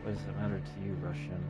What does it matter to you, Russian?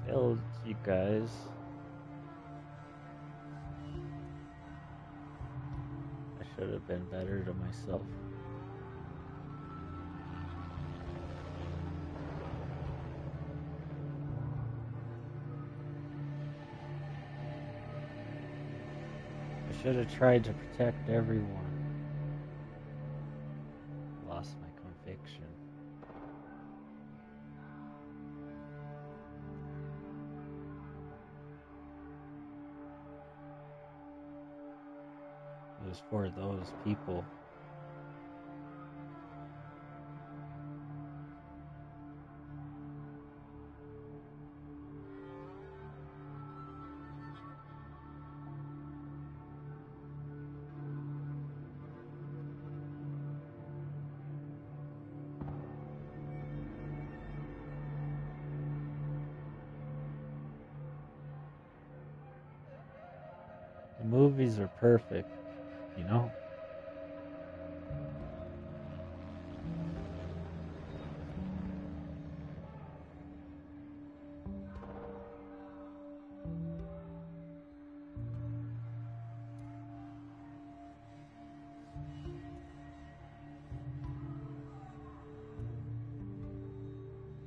Failed you guys. I should have been better to myself. I should have tried to protect everyone. Lost my conviction. It was for those people. The movies are perfect, you know?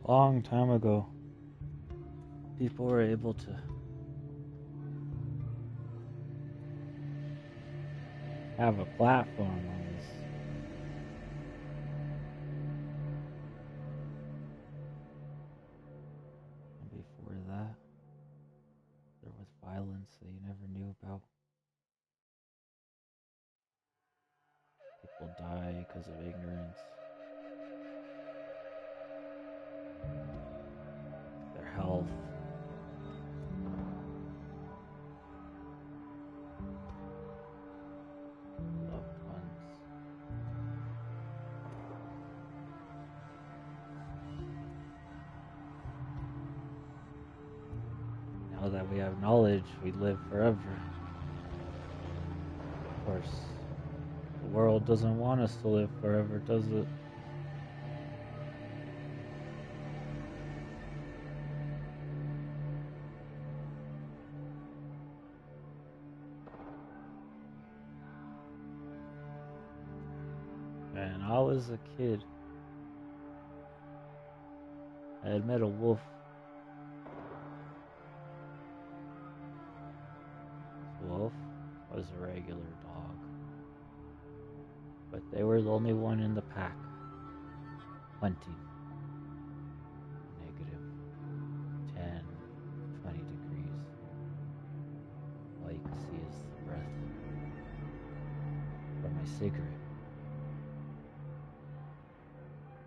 Long time ago, people were able to have a platform on this. And before that, there was violence that you never knew about. People die because of ignorance. Their health. Loved ones. Now that we have knowledge, we live forever. Of course, the world doesn't want us to live forever, does it? When I was a kid, I had met a wolf. This wolf was a regular dog, but they were the only one in the pack, hunting. Negative 10, 20 degrees. All you can see is the breath from my cigarette.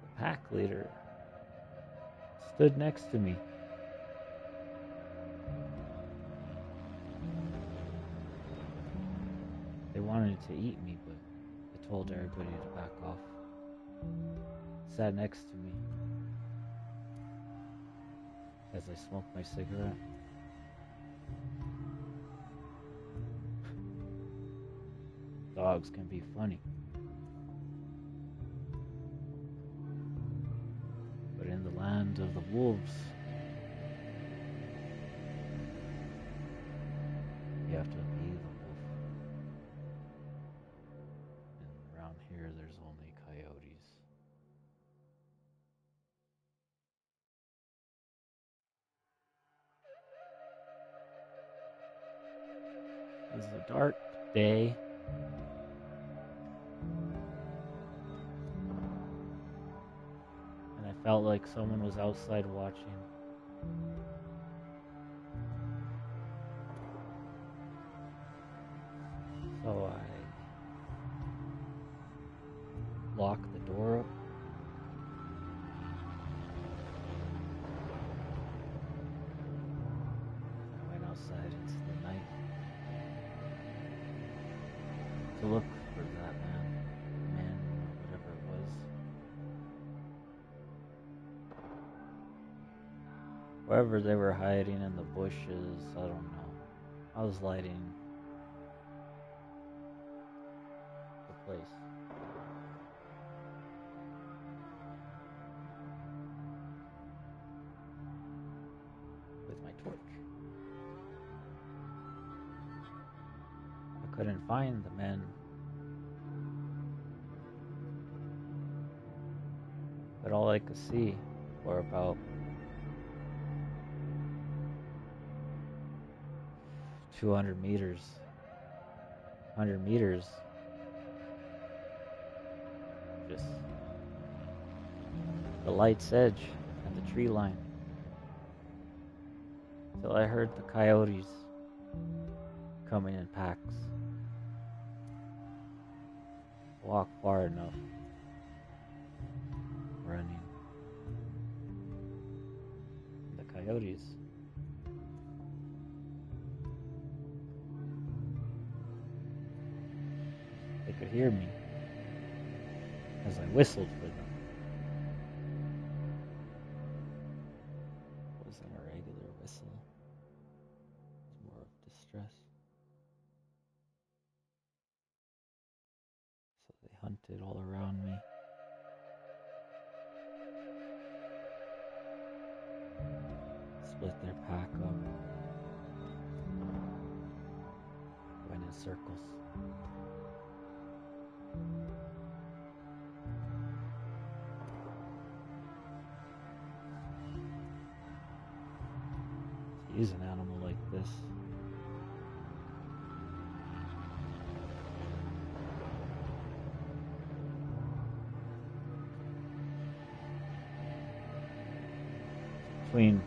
The pack leader stood next to me. They wanted to eat me, but I told everybody to back off. Sat next to me as I smoked my cigarette. Dogs can be funny. But in the land of the wolves, you have to be the wolf. And around here, there's only coyotes. It was a dark day. And I felt like someone was outside watching. So I locked the door up. I went outside into the night to look for that man, whatever it was. Wherever they were hiding in the bushes, I don't know. I was lighting the place. With my torch. I couldn't find the men. But all I could see were about 200 meters, 100 meters, just the light's edge and the tree line. Till I heard the coyotes coming in packs. Walk far enough, running. The coyotes they could hear me as I whistled for them. It wasn't a regular whistle. It was more of distress. So they hunted all around me. Split their pack up. Went in circles. To use an animal like this, between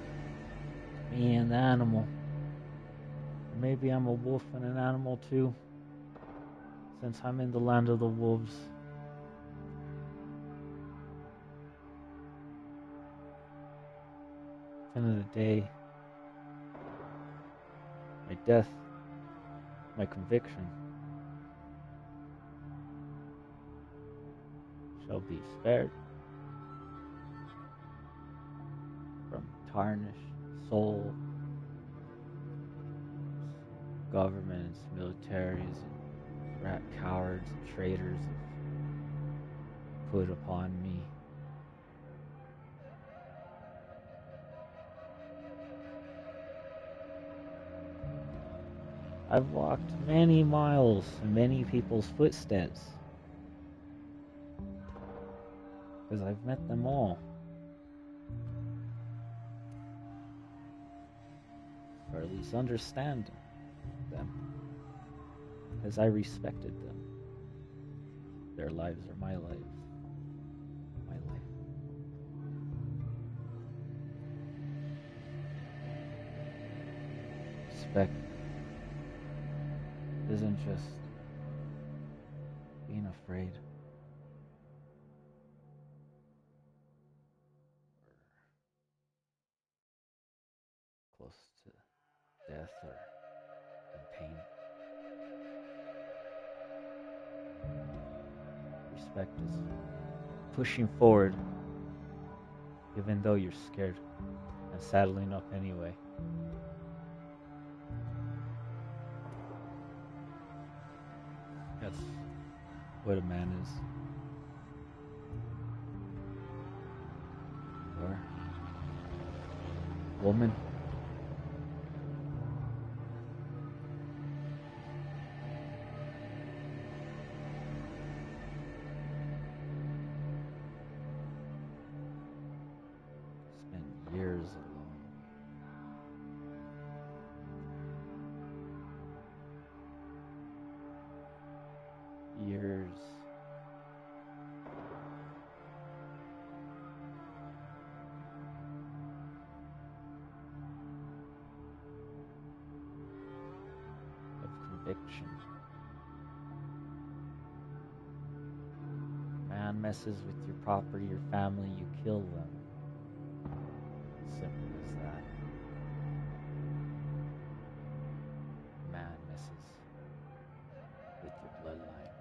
me and the animal. Maybe I'm a wolf and an animal too, since I'm in the land of the wolves. End of the day, my death, my conviction, shall be spared from tarnished soul, governments, militaries, and rat cowards and traitors have put upon me. I've walked many miles in many people's footsteps, because I've met them all. Or at least understand them, as I respected them. Their lives are my lives. My life. Respect isn't just being afraid. death or in pain. Respect is pushing forward even though you're scared and saddling up anyway. That's what a man is. Or woman. Spend years alone. Years. Of conviction. Man messes with your property, your family, you kill them. Simple as that. Man messes with your bloodline.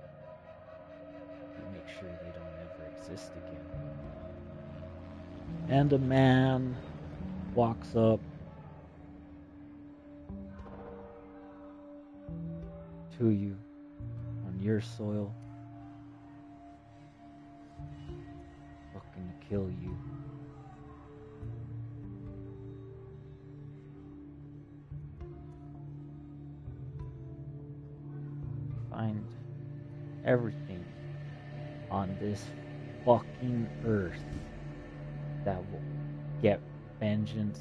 You make sure they don't ever exist again. And a man walks up to you on your soil, looking to kill you. Find everything on this fucking earth that will get vengeance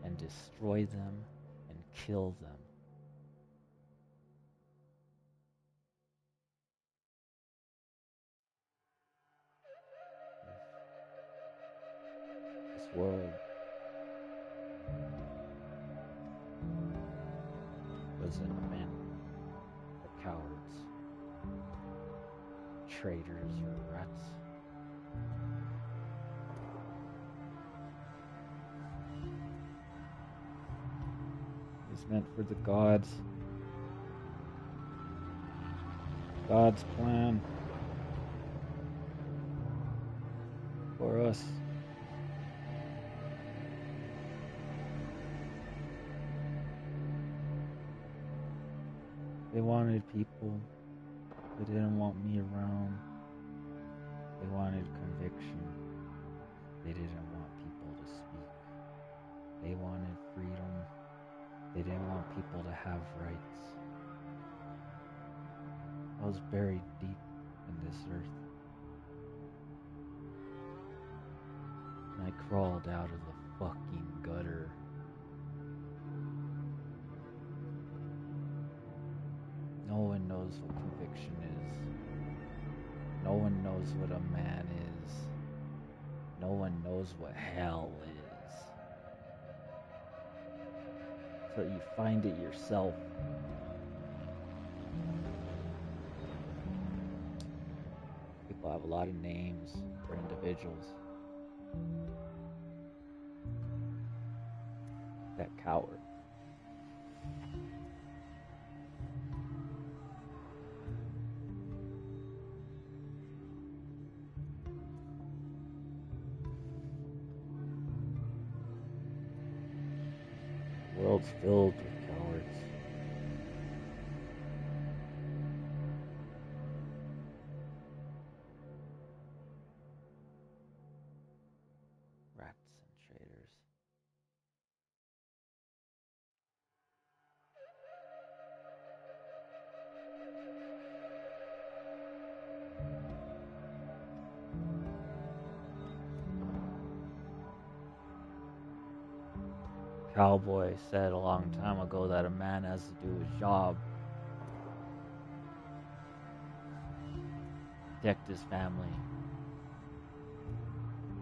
and destroy them and kill them. This world wasn't meant for cowards, traitors, or rats. It's meant for the gods. God's plan for us. They wanted people. They didn't want me around. They wanted conviction. They didn't want people to speak. They wanted freedom. They didn't want people to have rights. I was buried deep in this earth. And I crawled out of the fucking gutter. No one knows what conviction is. No one knows what a man is. No one knows what hell is. So you find it yourself. People have a lot of names for individuals that cower. The world's filled with cowards. Rats and traitors. Cowboy said a long time ago that a man has to do his job, protect his family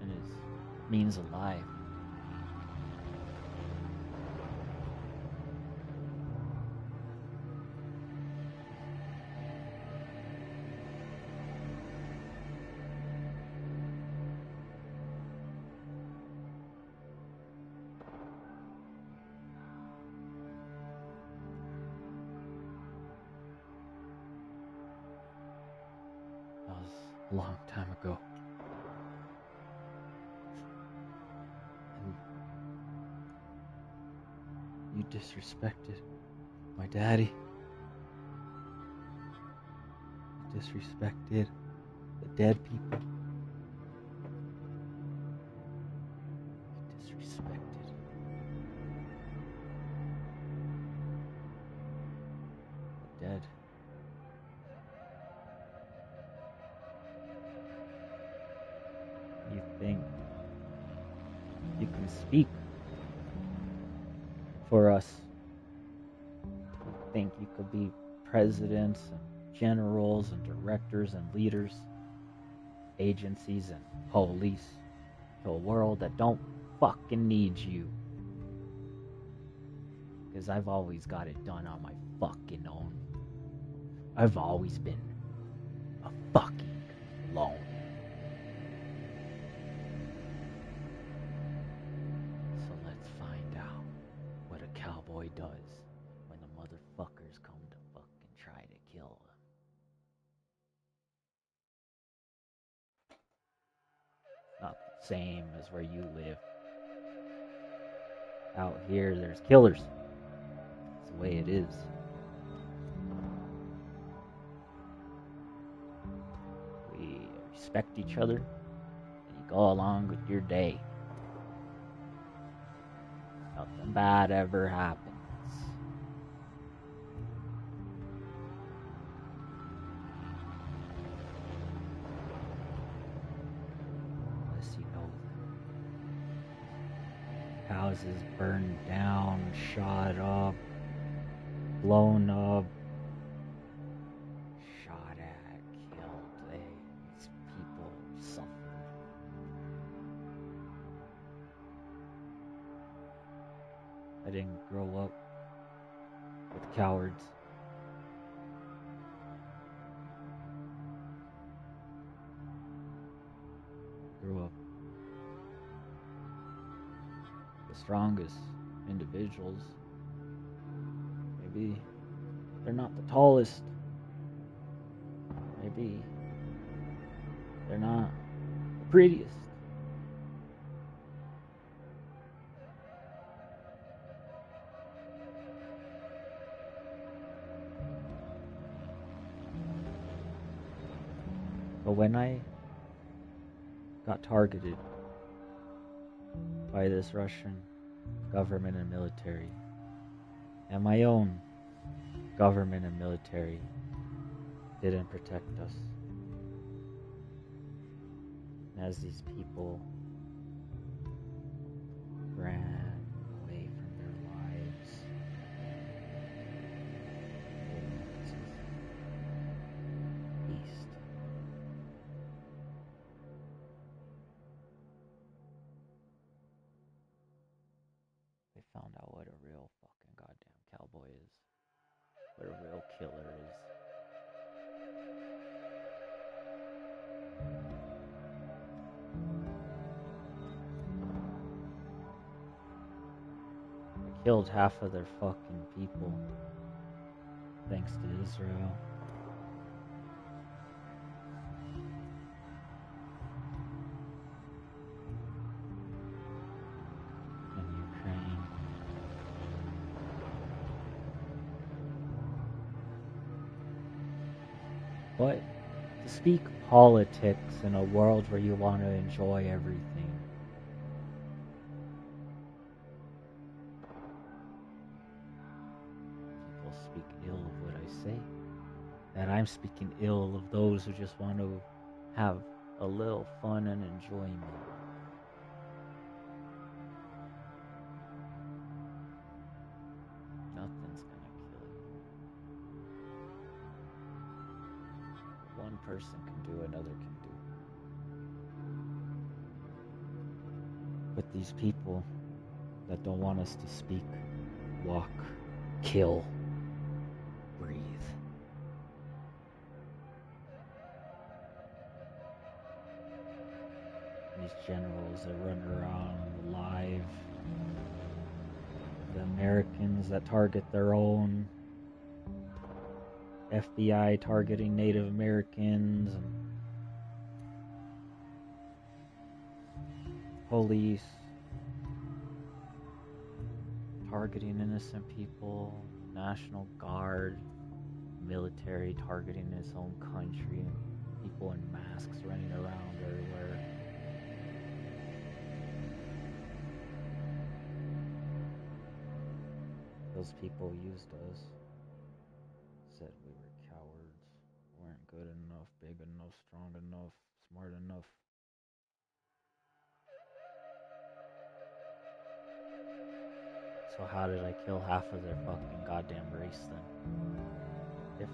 and his means of life. a long time ago. And you disrespected my daddy. You disrespected the dead people. You disrespected the dead. You think you can speak for us? You think you could be presidents and generals and directors and leaders, agencies and police to a world that don't fucking need you? Because I've always got it done on my fucking own. I've always been a fucking loner. So let's find out what a cowboy does when the motherfuckers come to fucking try to kill him. Not the same as where you live. Out here, there's killers. It's the way it is. We respect each other, and you go along with your day. Nothing bad ever happens. Unless you know that. Houses burned down, shot up, blown up, shot at, killed. These people suffered. I didn't grow up with cowards. I grew up the strongest individuals. Maybe they're not the tallest. Maybe they're not the prettiest. But when I got targeted by this Russian government and military, and my own government and military didn't protect us, and as these people ran away from their lives, east. They found out what a real fucking goddamn cowboy is. What a real killer is. They killed half of their fucking people, thanks to Israel. And Ukraine. But to speak politics in a world where you want to enjoy everything, people speak ill of what I say, and I'm speaking ill of those who just want to have a little fun and enjoyment. Nothing's gonna kill you. What one person can do, another can do. But these people that don't want us to speak, walk, kill, breathe. These generals that run around alive, the Americans that target their own, FBI targeting Native Americans, and police targeting innocent people, National Guard, military targeting his own country, and people in masks running around everywhere. Those people used us, said we were cowards, weren't good enough, big enough, strong enough, smart enough. So how did I kill half of their fucking goddamn race then? If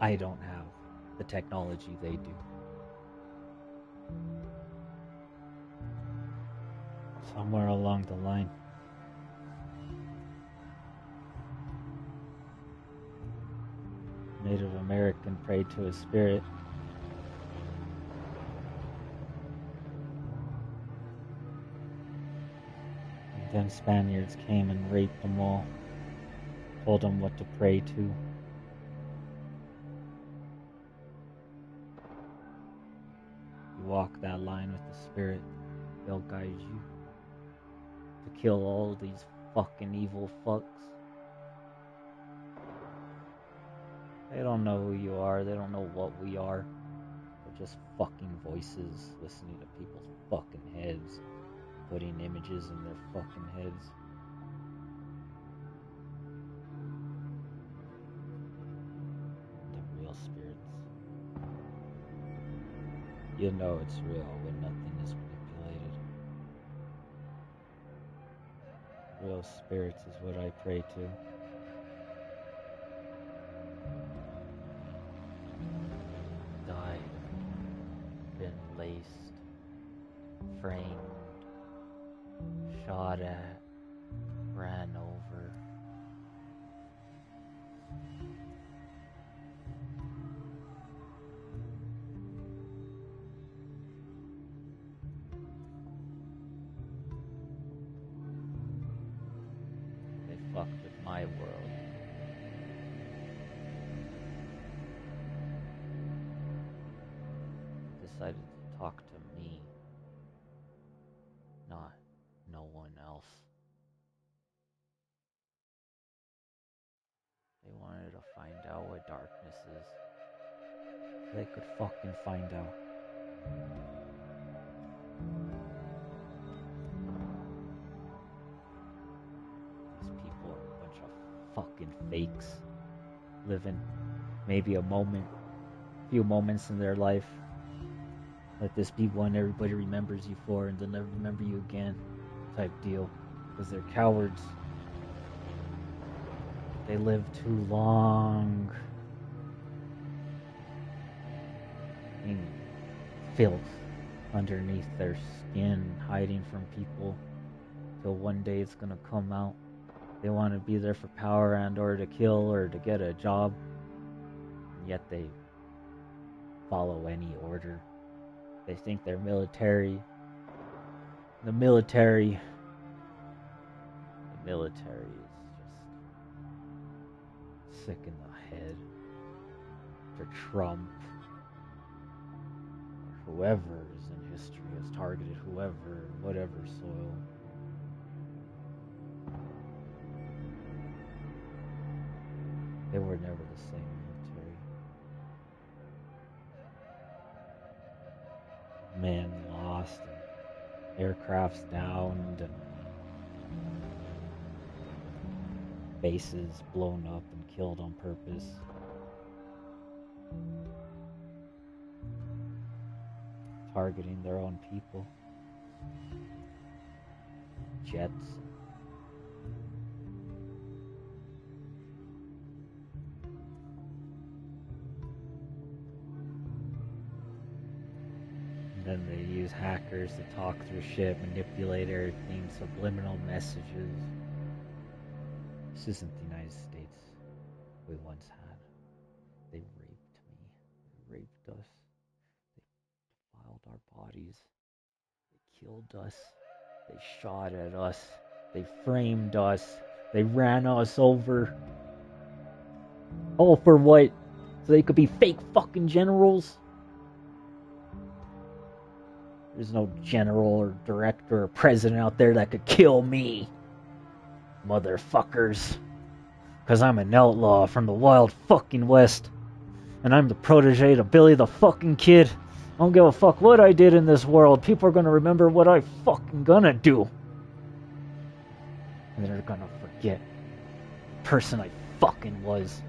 I don't have the technology they do. Somewhere along the line, Native American prayed to his spirit. And then Spaniards came and raped them all, told them what to pray to. You walk that line with the spirit, they'll guide you to kill all these fucking evil fucks. They don't know who you are, they don't know what we are. They're just fucking voices listening to people's fucking heads, putting images in their fucking heads. The real spirits. You know it's real when nothing is manipulated. Real spirits is what I pray to. Died, been laced, framed, shot at, ran over. They fucked with my world. Decided to talk to me, not no one else. They wanted to find out what darkness is. They could fucking find out. These people are a bunch of fucking fakes, living maybe a few moments in their life. Let this be one everybody remembers you for, and they'll never remember you again, type deal. Because they're cowards. They live too long in filth underneath their skin, hiding from people, till one day it's gonna come out. They want to be there for power and or to kill or to get a job, and yet they follow any order. They think they're military. The military is just sick in the head. For Trump, or whoever is in history has targeted whoever, whatever soil. They were never the same military. Men lost, and aircrafts downed, and bases blown up and killed on purpose. Targeting their own people. Jets. And then they use hackers to talk through shit, manipulate everything, subliminal messages. This isn't the United States we once had. They raped me. They raped us. They defiled our bodies. They killed us. They shot at us. They framed us. They ran us over. All for what? So they could be fake fucking generals? There's no general or director or president out there that could kill me. Motherfuckers. Because I'm an outlaw from the wild fucking west. And I'm the protege to Billy the fucking Kid. I don't give a fuck what I did in this world. People are gonna remember what I fucking gonna do. And they're gonna forget the person I fucking was.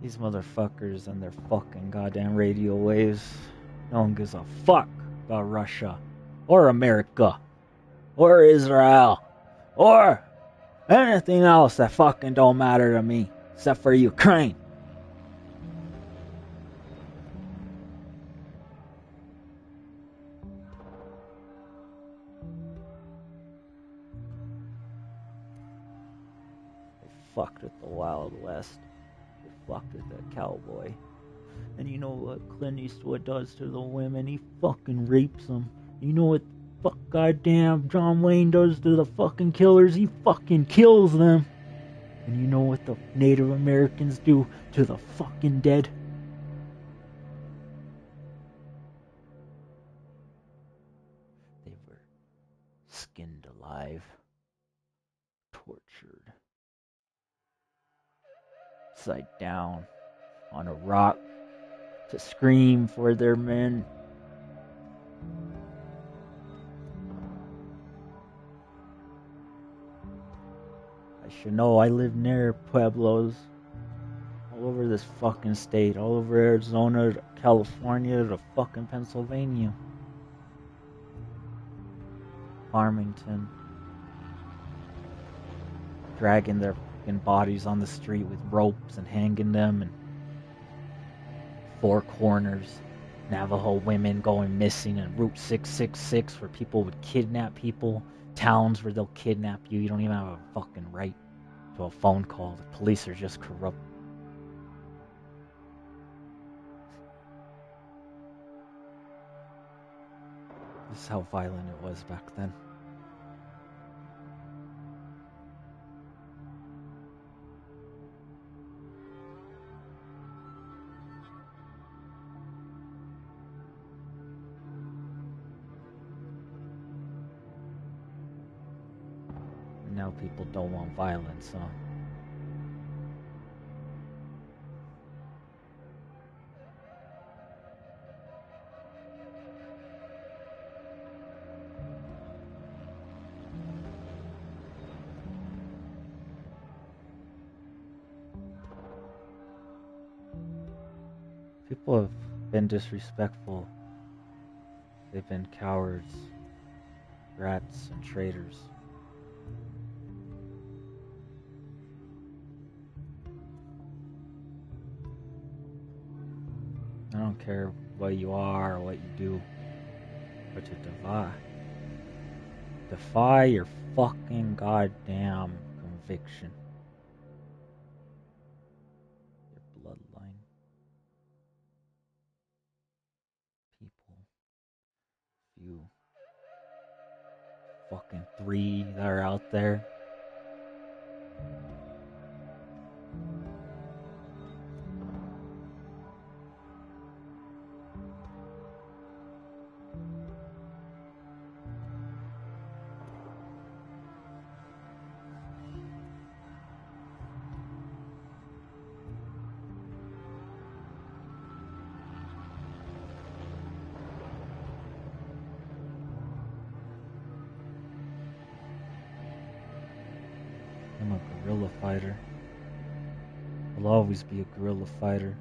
These motherfuckers and their fucking goddamn radio waves. No one gives a fuck about Russia, or America, or Israel, or anything else that fucking don't matter to me, except for Ukraine. They fucked with the Wild West. They fucked with the cowboy. And you know what Clint Eastwood does to the women? He fucking rapes them. You know what fuck goddamn John Wayne does to the fucking killers? He fucking kills them. And you know what the Native Americans do to the fucking dead? They were skinned alive, tortured, upside down on a rock to scream for their men. I should know, I live near pueblos all over this fucking state, all over Arizona, to California, to fucking Pennsylvania, Farmington, dragging their fucking bodies on the street with ropes and hanging them, and Four Corners, Navajo women going missing, and Route 666 where people would kidnap people, towns where they'll kidnap you. You don't even have a fucking right to a phone call. The police are just corrupt. This is how violent it was back then. now people don't want violence, huh? People have been disrespectful. They've been cowards, rats, and traitors. I don't care what you are or what you do, but to defy your fucking goddamn conviction. Your bloodline. People. You. Fucking 3 that are out there. I'm a guerrilla fighter. I'll always be a guerrilla fighter.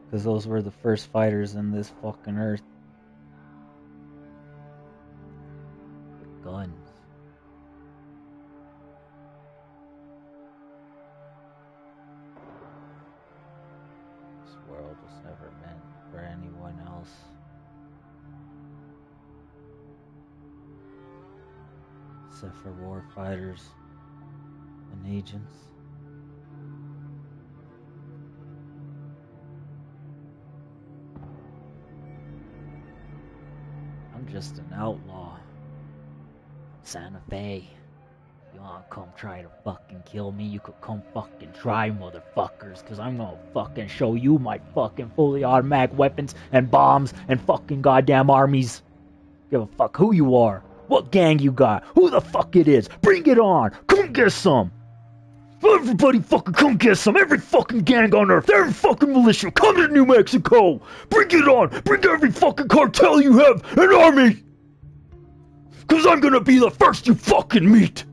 Because those were the first fighters in this fucking earth. With guns. This world was never meant for anyone else. Except for war fighters and agents. I'm just an outlaw. Santa Fe. You wanna come try to fucking kill me? You could come fucking try, motherfuckers. Cause I'm gonna fucking show you my fucking fully automatic weapons and bombs and fucking goddamn armies. Give a fuck who you are. What gang you got? Who the fuck it is? Bring it on! Come get some! Everybody fucking come get some! Every fucking gang on earth! Every fucking militia! Come to New Mexico! Bring it on! Bring every fucking cartel you have! An army! Cause I'm gonna be the first you fucking meet!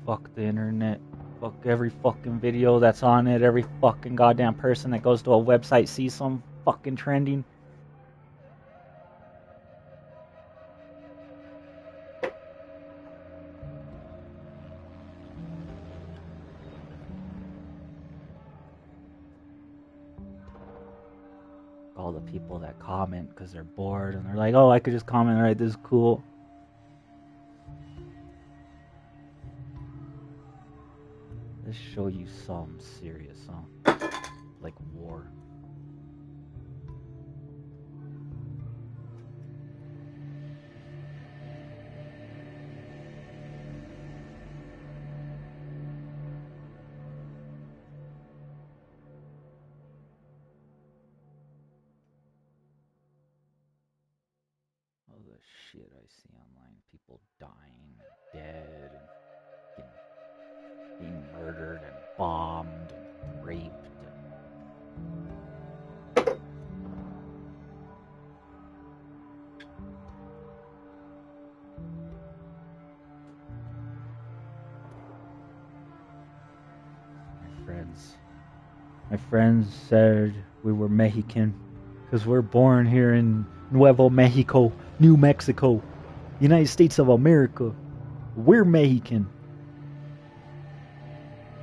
Fuck the internet. Fuck every fucking video that's on it. Every fucking goddamn person that goes to a website sees some fucking trending. All the people that comment because they're bored and they're like, oh, I could just comment, right? This is cool. Let's show you something serious, huh? Like war. shit I see online. People dying and dead and being murdered and bombed and raped. My friends said we were Mexican because we're born here in Nuevo Mexico, New Mexico, United States of America. We're Mexican.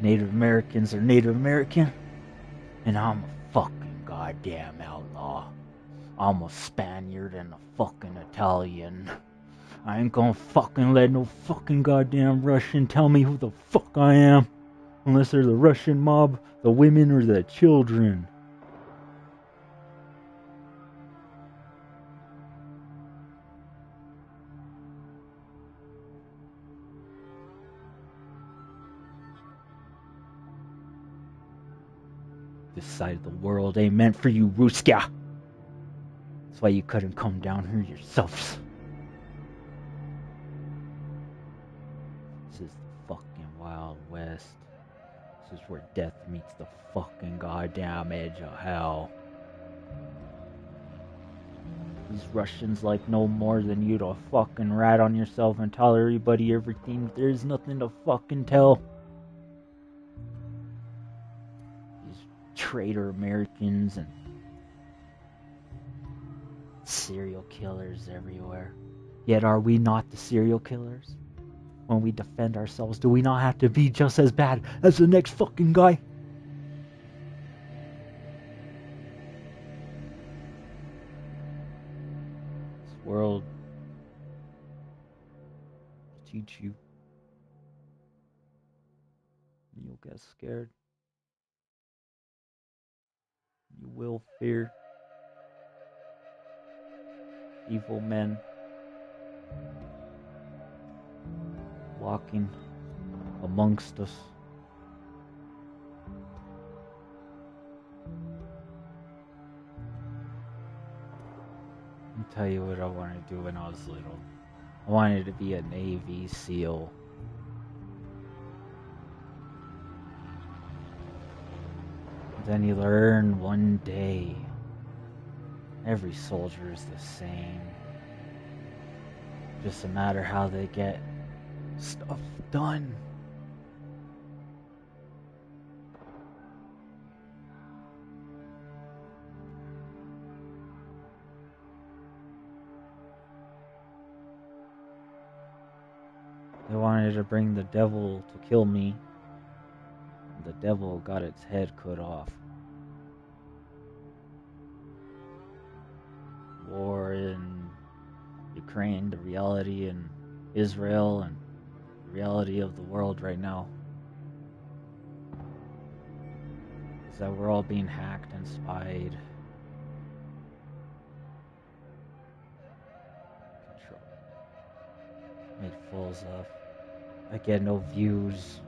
Native Americans are Native American, and I'm a fucking goddamn outlaw. I'm a Spaniard and a fucking Italian. I ain't gonna fucking let no fucking goddamn Russian tell me who the fuck I am. Unless they're the Russian mob, the women, or the children. This side of the world ain't meant for you, Ruska. That's why you couldn't come down here yourselves. This is the fucking Wild West. This is where death meets the fucking goddamn edge of hell. These Russians like no more than you to fucking rat on yourself and tell everybody everything. There's nothing to fucking tell. These traitor Americans and serial killers everywhere. Yet are we not the serial killers? When we defend ourselves, do we not have to be just as bad as the next fucking guy? This world will teach you. You'll get scared. You will fear evil men walking amongst us. I'll tell you what I wanted to do when I was little. I wanted to be a Navy SEAL. Then you learn one day, every soldier is the same. Just a matter how they get stuff done. They wanted to bring the devil to kill me. The devil got its head cut off. War in Ukraine, the reality in Israel, and the reality of the world right now is that we're all being hacked and spied. Control. Made fools of. I get no views.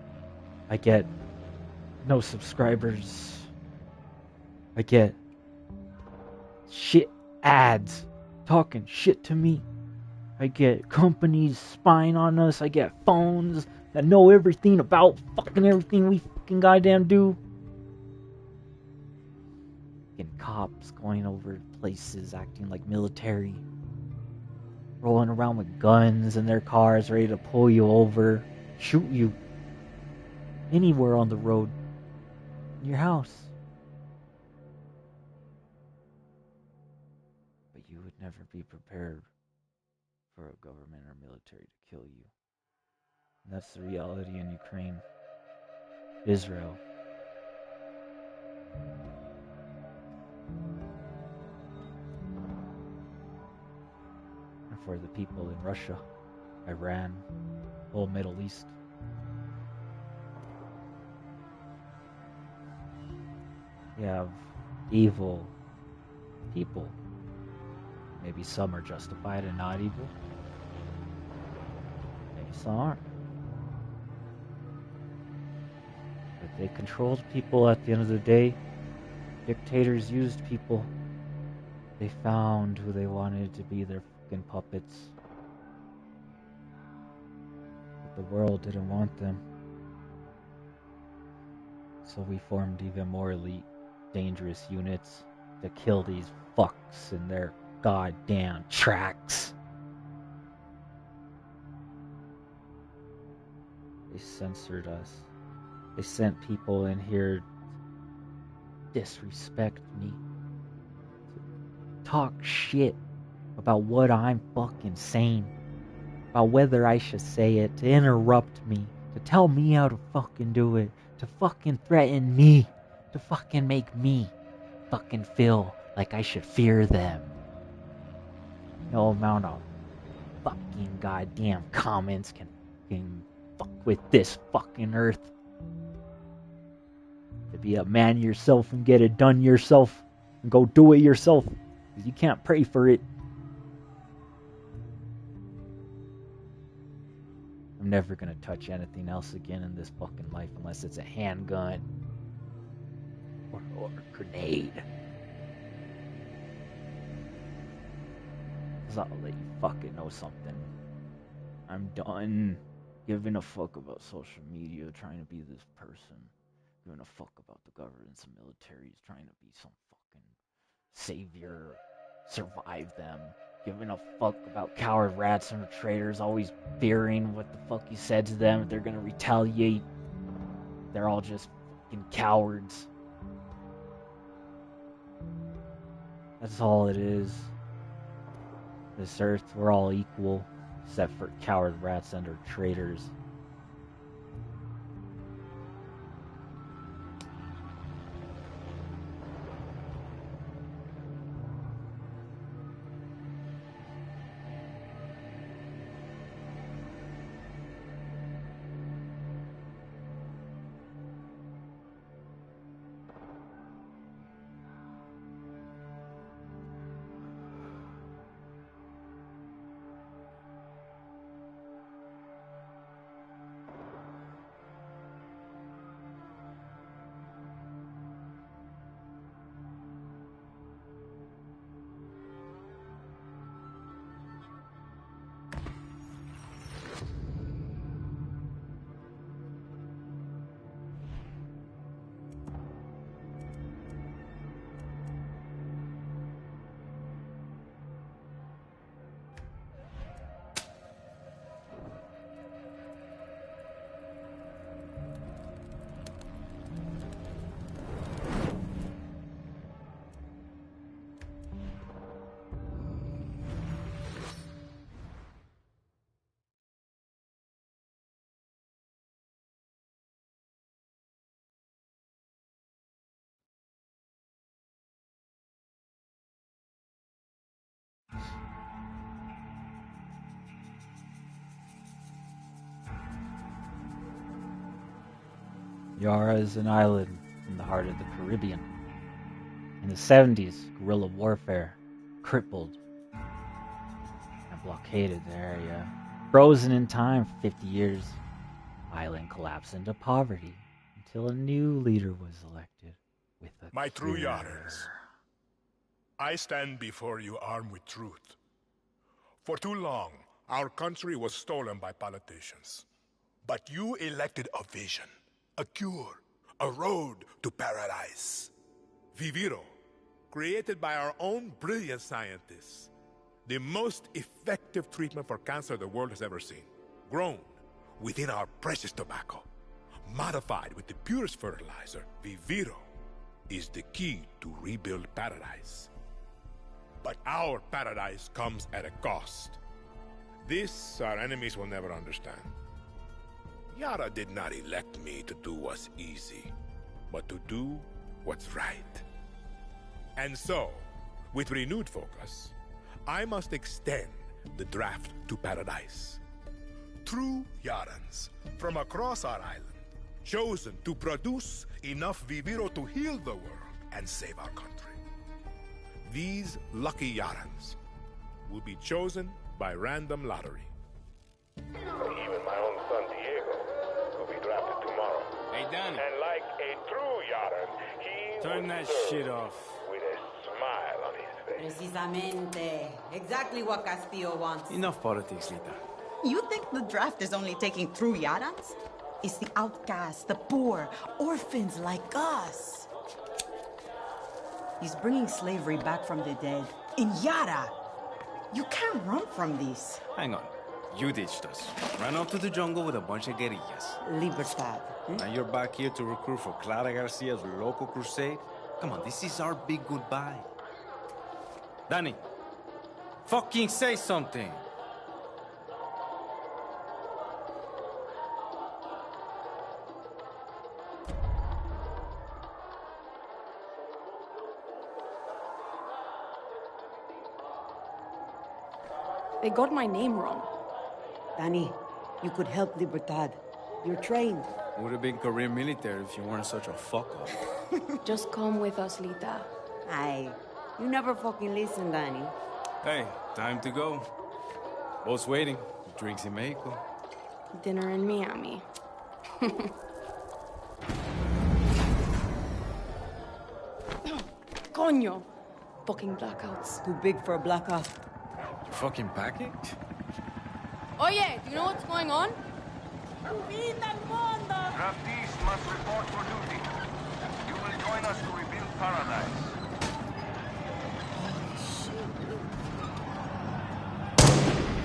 I get no subscribers. I get shit ads talking shit to me. I get companies spying on us. I get phones that know everything about fucking everything we fucking goddamn do. Getting cops going over places acting like military. Rolling around with guns in their cars ready to pull you over. Shoot you. Anywhere on the road. In your house. But you would never be prepared for a government or military to kill you. And that's the reality in Ukraine. Israel. And for the people in Russia, Iran, whole Middle East. You have evil people. Maybe some are justified and not evil. Maybe some aren't. But they controlled people at the end of the day. Dictators used people. They found who they wanted to be their fucking puppets. But the world didn't want them. So we formed even more elite, dangerous units to kill these fucks in their goddamn tracks. They censored us. They sent people in here to disrespect me, to talk shit about what I'm fucking saying, about whether I should say it, to interrupt me, to tell me how to fucking do it, to fucking threaten me, to fucking make me fucking feel like I should fear them. No amount of fucking goddamn comments can fucking fuck with this fucking earth. To be a man yourself and get it done yourself and go do it yourself, because you can't pray for it. I'm never gonna touch anything else again in this fucking life unless it's a handgun or a grenade. Cause I'll let you fucking know something. I'm done giving a fuck about social media, trying to be this person. Giving a fuck about the governments and militaries, trying to be some fucking savior, survive them. Giving a fuck about coward rats and traitors, always fearing what the fuck you said to them, if they're gonna retaliate. They're all just fucking cowards. That's all it is. This earth, we're all equal, except for coward rats and traitors. Yara is an island in the heart of the Caribbean. In the 70s, guerrilla warfare crippled and blockaded the area. Frozen in time for 50 years, the island collapsed into poverty until a new leader was elected with a My true cure. Yarans, I stand before you armed with truth. For too long, our country was stolen by politicians. But you elected a vision, a cure, a road to paradise. Viviro, created by our own brilliant scientists. The most effective treatment for cancer the world has ever seen. Grown within our precious tobacco. Modified with the purest fertilizer, Viviro is the key to rebuild paradise. But our paradise comes at a cost. This our enemies will never understand. Yara did not elect me to do what's easy, but to do what's right. And so, with renewed focus, I must extend the draft to paradise. True Yarans from across our island, chosen to produce enough Viviro to heal the world and save our country. These lucky Yarans will be chosen by random lottery. Even my own son Diego will be drafted tomorrow. Hey, Danny. And like a true Yaran, he Turn will that serve shit off. with a smile on his face. Precisamente. Exactly what Castillo wants. Enough politics, Lita. You think the draft is only taking true Yarans? It's the outcasts, the poor, orphans like us. He's bringing slavery back from the dead. In Yara! You can't run from this. Hang on. You ditched us. Ran off to the jungle with a bunch of guerrillas. Libertad. Now you're back here to recruit for Clara Garcia's local crusade? Come on, this is our big goodbye. Danny, fucking say something. They got my name wrong. Danny, you could help Libertad. You're trained. Would have been career military if you weren't such a fuck-up. Just come with us, Lita. Aye. You never fucking listen, Danny. Hey, time to go. Boat's waiting. Drinks in Mexico. Dinner in Miami. Coño! Fucking blackouts. Too big for a blackout. You fucking package? Oye, do you know what's going on? Draftees must report for duty. You will join us to rebuild paradise.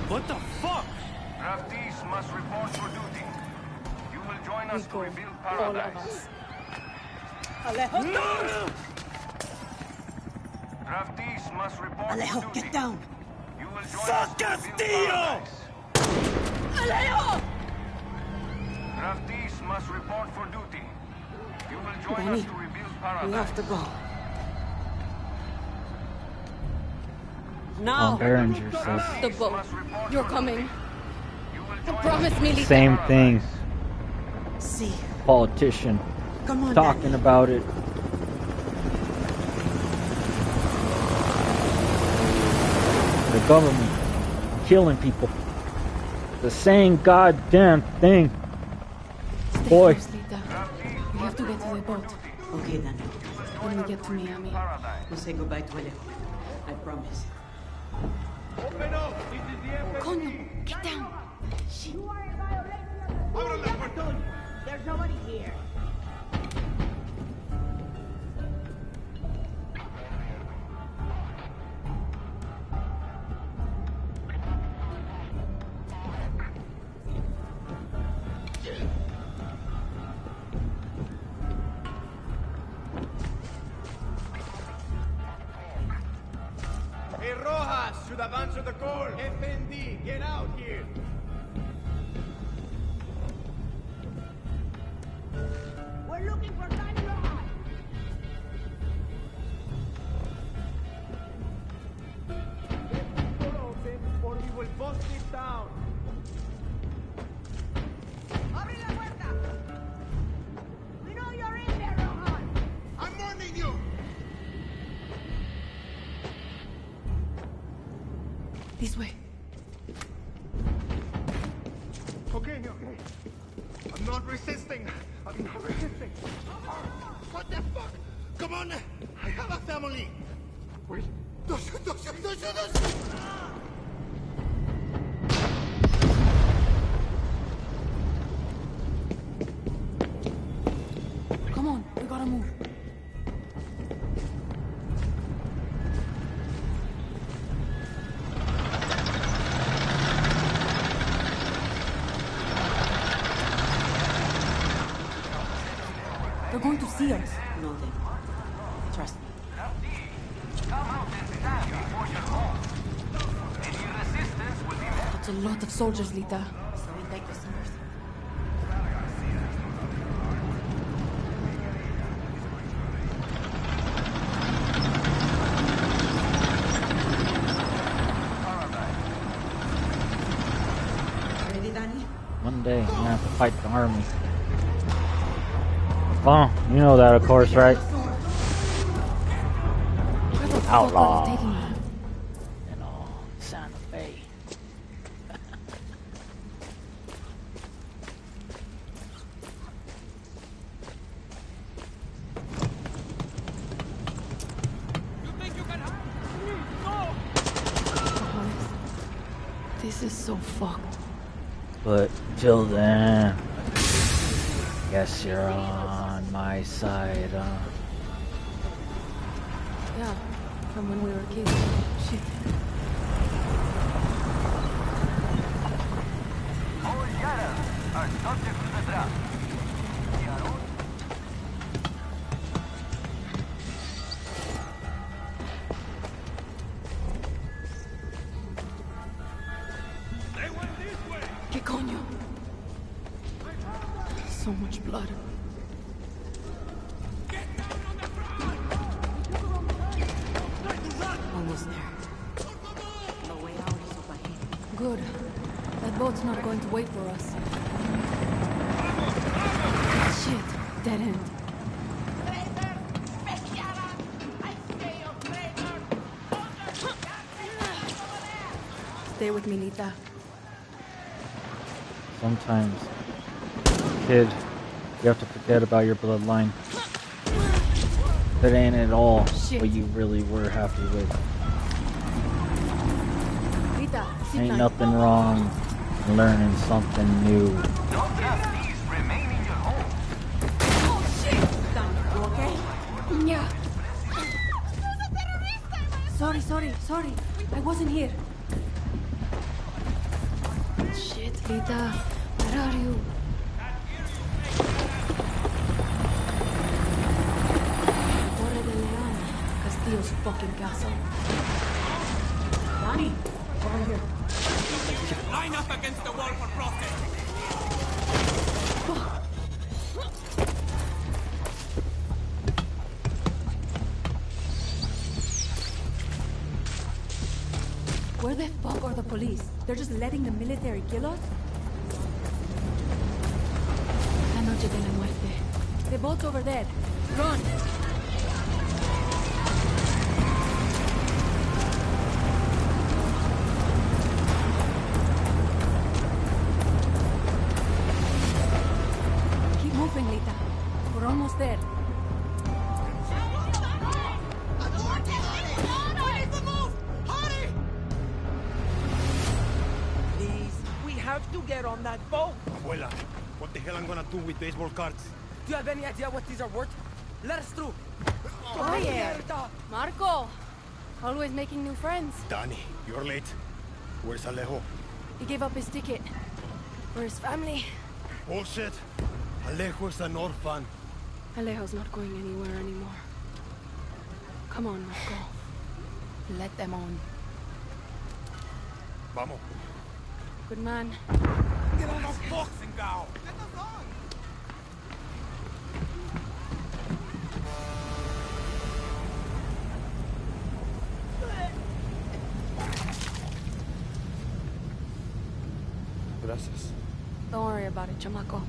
What the fuck? Draftees must report for duty. You will join us to Go, rebuild all of paradise. us. Draftees must report Alejo, for duty. get down! You will join us to rebuild paradise. Alejo! Draftees must report for duty. You will join Danny, us to rebuild we paradise. have to go. Now! Berenger says The boat. Must report You're for coming. duty. You will join Promise me, Lita. same thing. See, Politician come on, talking Danny. about it. The government killing people. The same goddamn thing. Stay Boy. close, Lita. We have to get to the boat. Okay, Danny. When we get to Miami. We'll say goodbye to Alejo. I promise. Open up! This is the embassy. Coño, get down. There's nobody here. Hey, Rojas should have answered the call. FND, get out here. We're looking for Danny Rojas. Get the door open or we will bust it down. Abre la puerta. We know you're in there, Rojas. I'm warning you. This way. Okay. I'm not resisting. I'm not resisting. What the fuck? Come on. I have a family. Wait. Don't shoot. Come on, we gotta move. They're going to see us. No, Danny. Trust me. That's a lot of soldiers, Lita. So we take the stairs. Ready, Danny? One day, I'm gonna have to fight the army. Well, you know that, of course, right? Where the fuck Outlaw. are they taking me? And all Santa Fe. You think you can hide? This is so fucked. But till then, guess you're on my side, Yeah, from when we were kids. Shit. All Yaras are subject to the draft. Hiyall? ¿Qué coño? So much blood. Almost there. The way out is up ahead. Good. That boat's not going to wait for us. Shit. Dead end. Stay with me, Lita. sometimes, kid, you have to forget about your bloodline. That ain't at all what you really were happy with. Rita, Ain't nothing wrong in learning something new. Don't have these remain in your home. Oh shit! You okay? Yeah. Sorry. I wasn't here. Shit, Rita. Where are you? Torre de Leon. Castillo's fucking castle. Donnie, over here. Line up against the wall for process. Where the fuck are the police? They're just letting the military kill us? La noche de la muerte. The boat's over there. Run! Keep moving, Lita. We're almost there. To get on that boat. Abuela, what the hell I'm gonna do with baseball cards? Do you have any idea what these are worth? Let us through. Quiet! Marco! Always making new friends. Danny, you're late. Where's Alejo? He gave up his ticket. For his family. Bullshit. Alejo's an orphan. Alejo's not going anywhere anymore. Come on, Marco. Let them on. Vamos. Good man. Get on those box and go. Gracias. Don't worry about it, chamaco.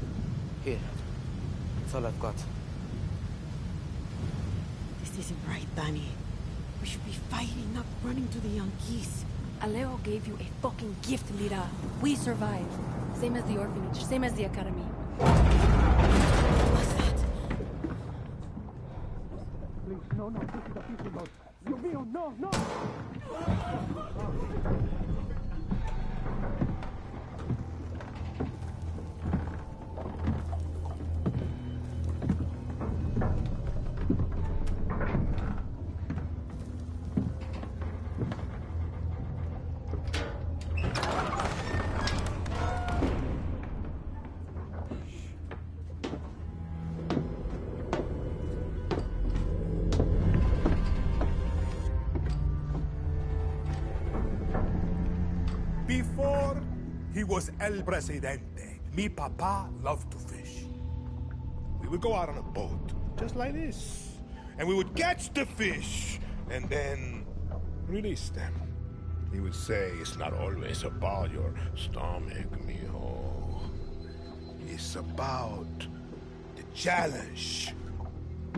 Here. That's all I've got. This isn't right, Danny. We should be fighting, not running to the Yankees. Alejo gave you a fucking gift, Lira. We survived. Same as the orphanage, same as the academy. What's that? Please, no, this is a piece of note. Dios mío, no! Before he was El Presidente, mi papa loved to fish. We would go out on a boat, just like this, and we would catch the fish, and then release them. He would say, it's not always about your stomach, mijo. It's about the challenge.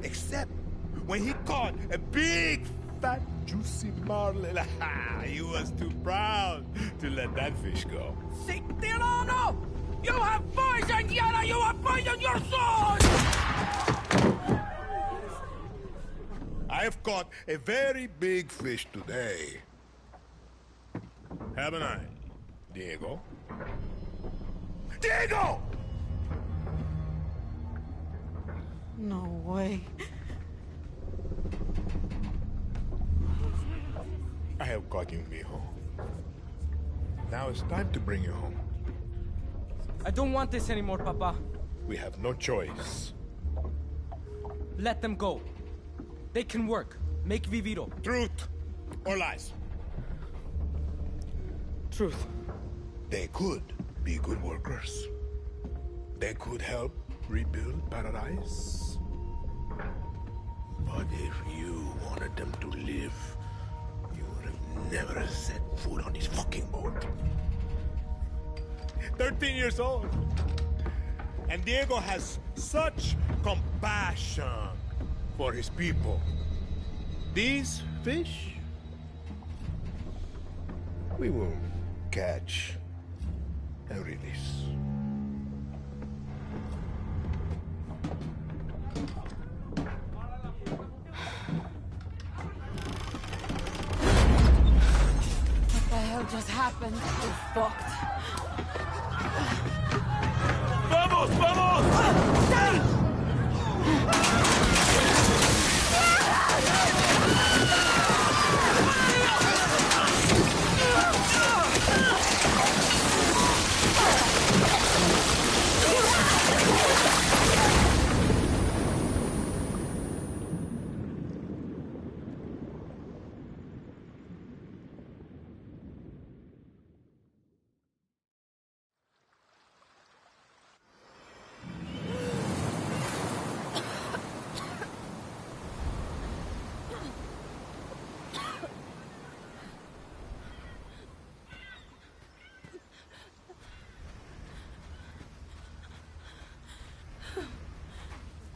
Except when he caught a big, fat, juicy marlin, he was too proud to let that fish go. Si Tirano! You have poisoned Yara! You have poisoned your soul! I have caught a very big fish today. Haven't I? Diego? Diego! No way. I have got you, mijo. Now it's time to bring you home. I don't want this anymore, Papa. We have no choice. Let them go. They can work. Make Viviro. Truth or lies? Truth. They could be good workers. They could help rebuild paradise. But if you wanted them to live, you would have never set foot on this fucking boat. 13 years old. And Diego has such compassion for his people. These fish, we will catch and release. What the hell just happened? We're fucked. ¡Vamos, vamos!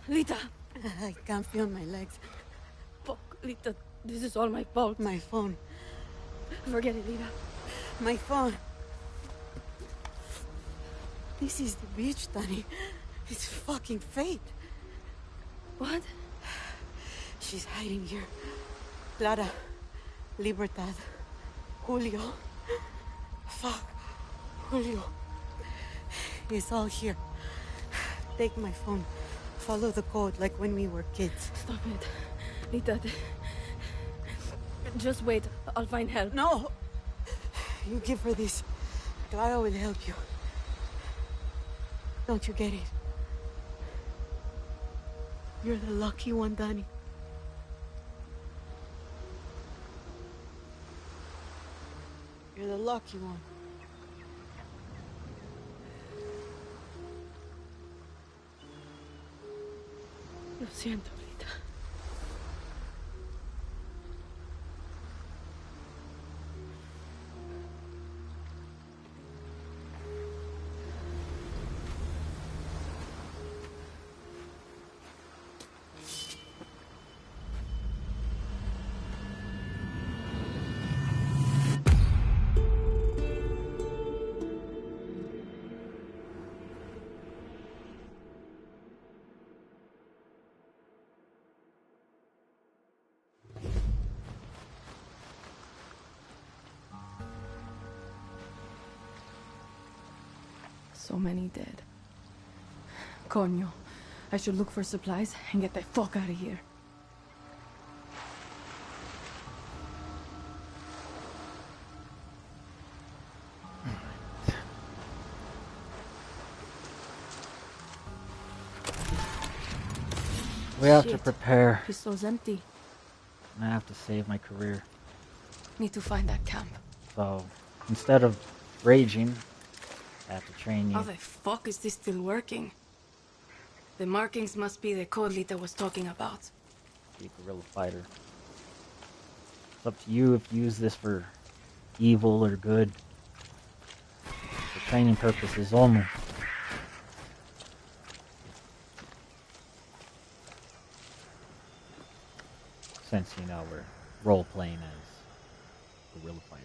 Lita! I can't feel my legs. Fuck, Lita. This is all my fault. My phone. Forget it, Lita. My phone. This is the beach, Danny. It's fucking fate. What? She's hiding here. Clara, Libertad, Julio. Fuck. Julio. It's all here. Take my phone. Follow the code like when we were kids. Stop it. Lita. Just wait. I'll find help. No! You give her this. Clara will help you. Don't you get it? You're the lucky one, Danny. You're the lucky one. Lo siento, Lita. So many dead. Coño. I should look for supplies and get the fuck out of here. We have to Shit. prepare. Pistol's empty. I have to save my career. Need to find that camp. So, instead of raging, I have to train you. How the fuck is this still working? The markings must be the code Lita was talking about. Be a guerrilla fighter. It's up to you if you use this for evil or good. For training purposes only. Since, you know, we're role-playing as guerrilla fighters.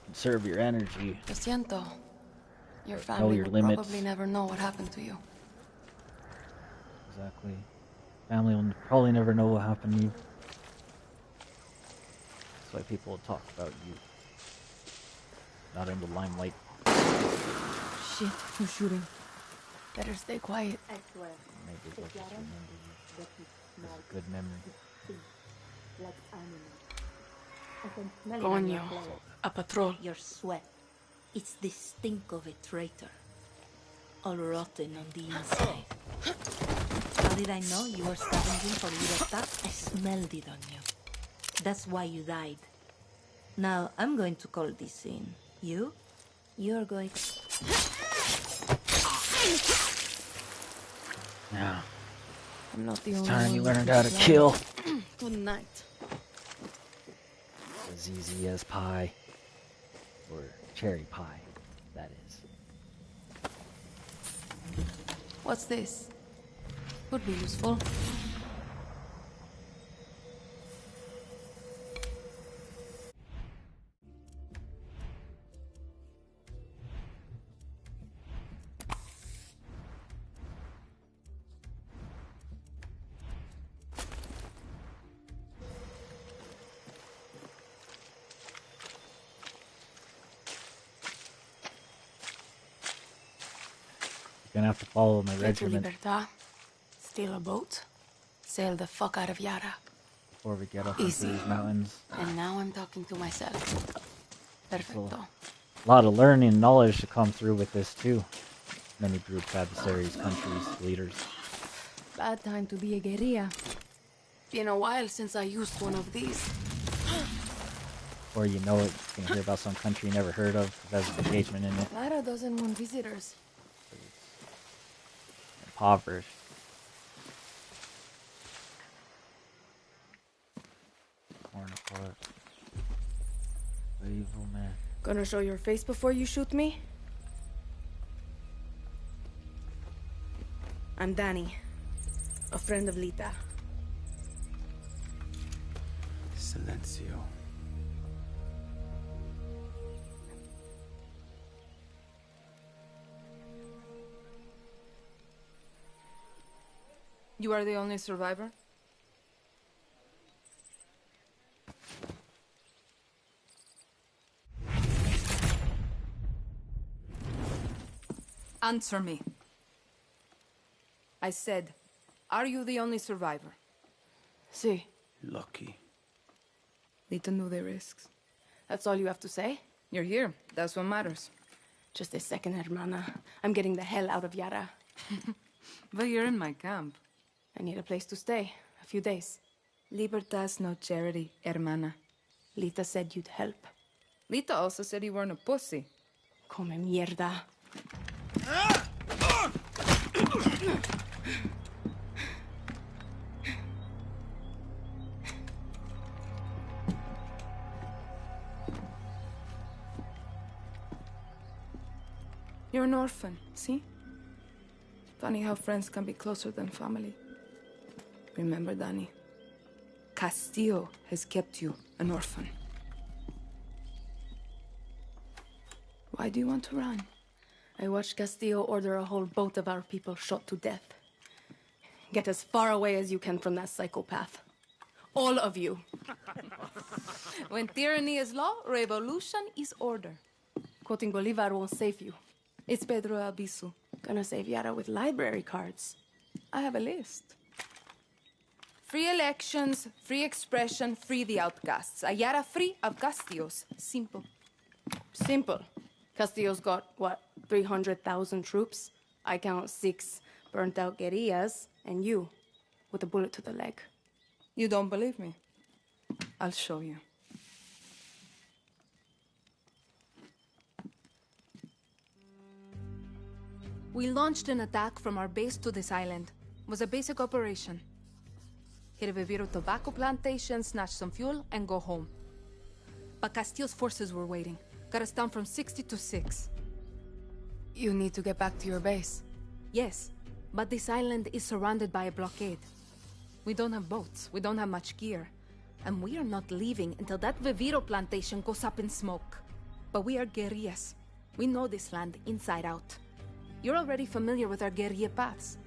Conserve your energy. Lo siento. Your Know family your will limits. probably never know what happened to you. Exactly. Family will probably never know what happened to you. That's why people will talk about you. Not in the limelight. Shit, who's shooting? Better stay quiet. Maybe they'll just remember you. It's a good memory. Coño, a patrol. Your sweat. It's the stink of a traitor. All rotten on the inside. How did I know you were scavenging for Libertad? I smelled it on you. That's why you died. Now, I'm going to call this in. You're going... Now, I'm not the it's only time one you with learned this how to plan. kill. Good night. As easy as pie. Or cherry pie, that is. What's this? Could be useful. You're gonna have to follow my Get to regiment Libertad, steal a boat, sail the fuck out of Yara. before we get up Easy. into these mountains. And now I'm talking to myself. Perfecto. A lot of learning and knowledge to come through with this too. Many groups, adversaries, countries, leaders. Bad time to be a guerrilla. Been a while since I used one of these. Or you know it, you can hear about some country you never heard of because there's engagement in it. Clara doesn't want visitors. Impoverished. Torn apart. Evil man. Gonna show your face before you shoot me? I'm Danny, a friend of Lita. Silencio. You are the only survivor? Answer me. I said, are you the only survivor? Si. Lucky. Lita knew the risks. That's all you have to say? You're here. That's what matters. Just a second, hermana. I'm getting the hell out of Yara. But you're in my camp. I need a place to stay. A few days. Libertad's no charity, hermana. Lita said you'd help. Lita also said you weren't a pussy. Come mierda. You're an orphan, see? Funny how friends can be closer than family. Remember, Danny, Castillo has kept you an orphan. Why do you want to run? I watched Castillo order a whole boat of our people shot to death. Get as far away as you can from that psychopath. All of you. When tyranny is law, revolution is order. Quoting Bolivar won't save you. It's Pedro Albizu. Gonna save Yara with library cards. I have a list. Free elections, free expression, free the outcasts. A Yara free of Castillos. Simple. Simple. Castillo's got, what, 300,000 troops? I count 6 burnt-out guerrillas, and you, with a bullet to the leg. You don't believe me? I'll show you. We launched an attack from our base to this island. It was a basic operation. Hit a Viviro tobacco plantation, snatch some fuel, and go home. But Castillo's forces were waiting. Got us down from 60 to 6. You need to get back to your base. Yes, but this island is surrounded by a blockade. We don't have boats, we don't have much gear. And we are not leaving until that Viviro plantation goes up in smoke. But we are guerrillas. We know this land inside out. You're already familiar with our guerrilla paths.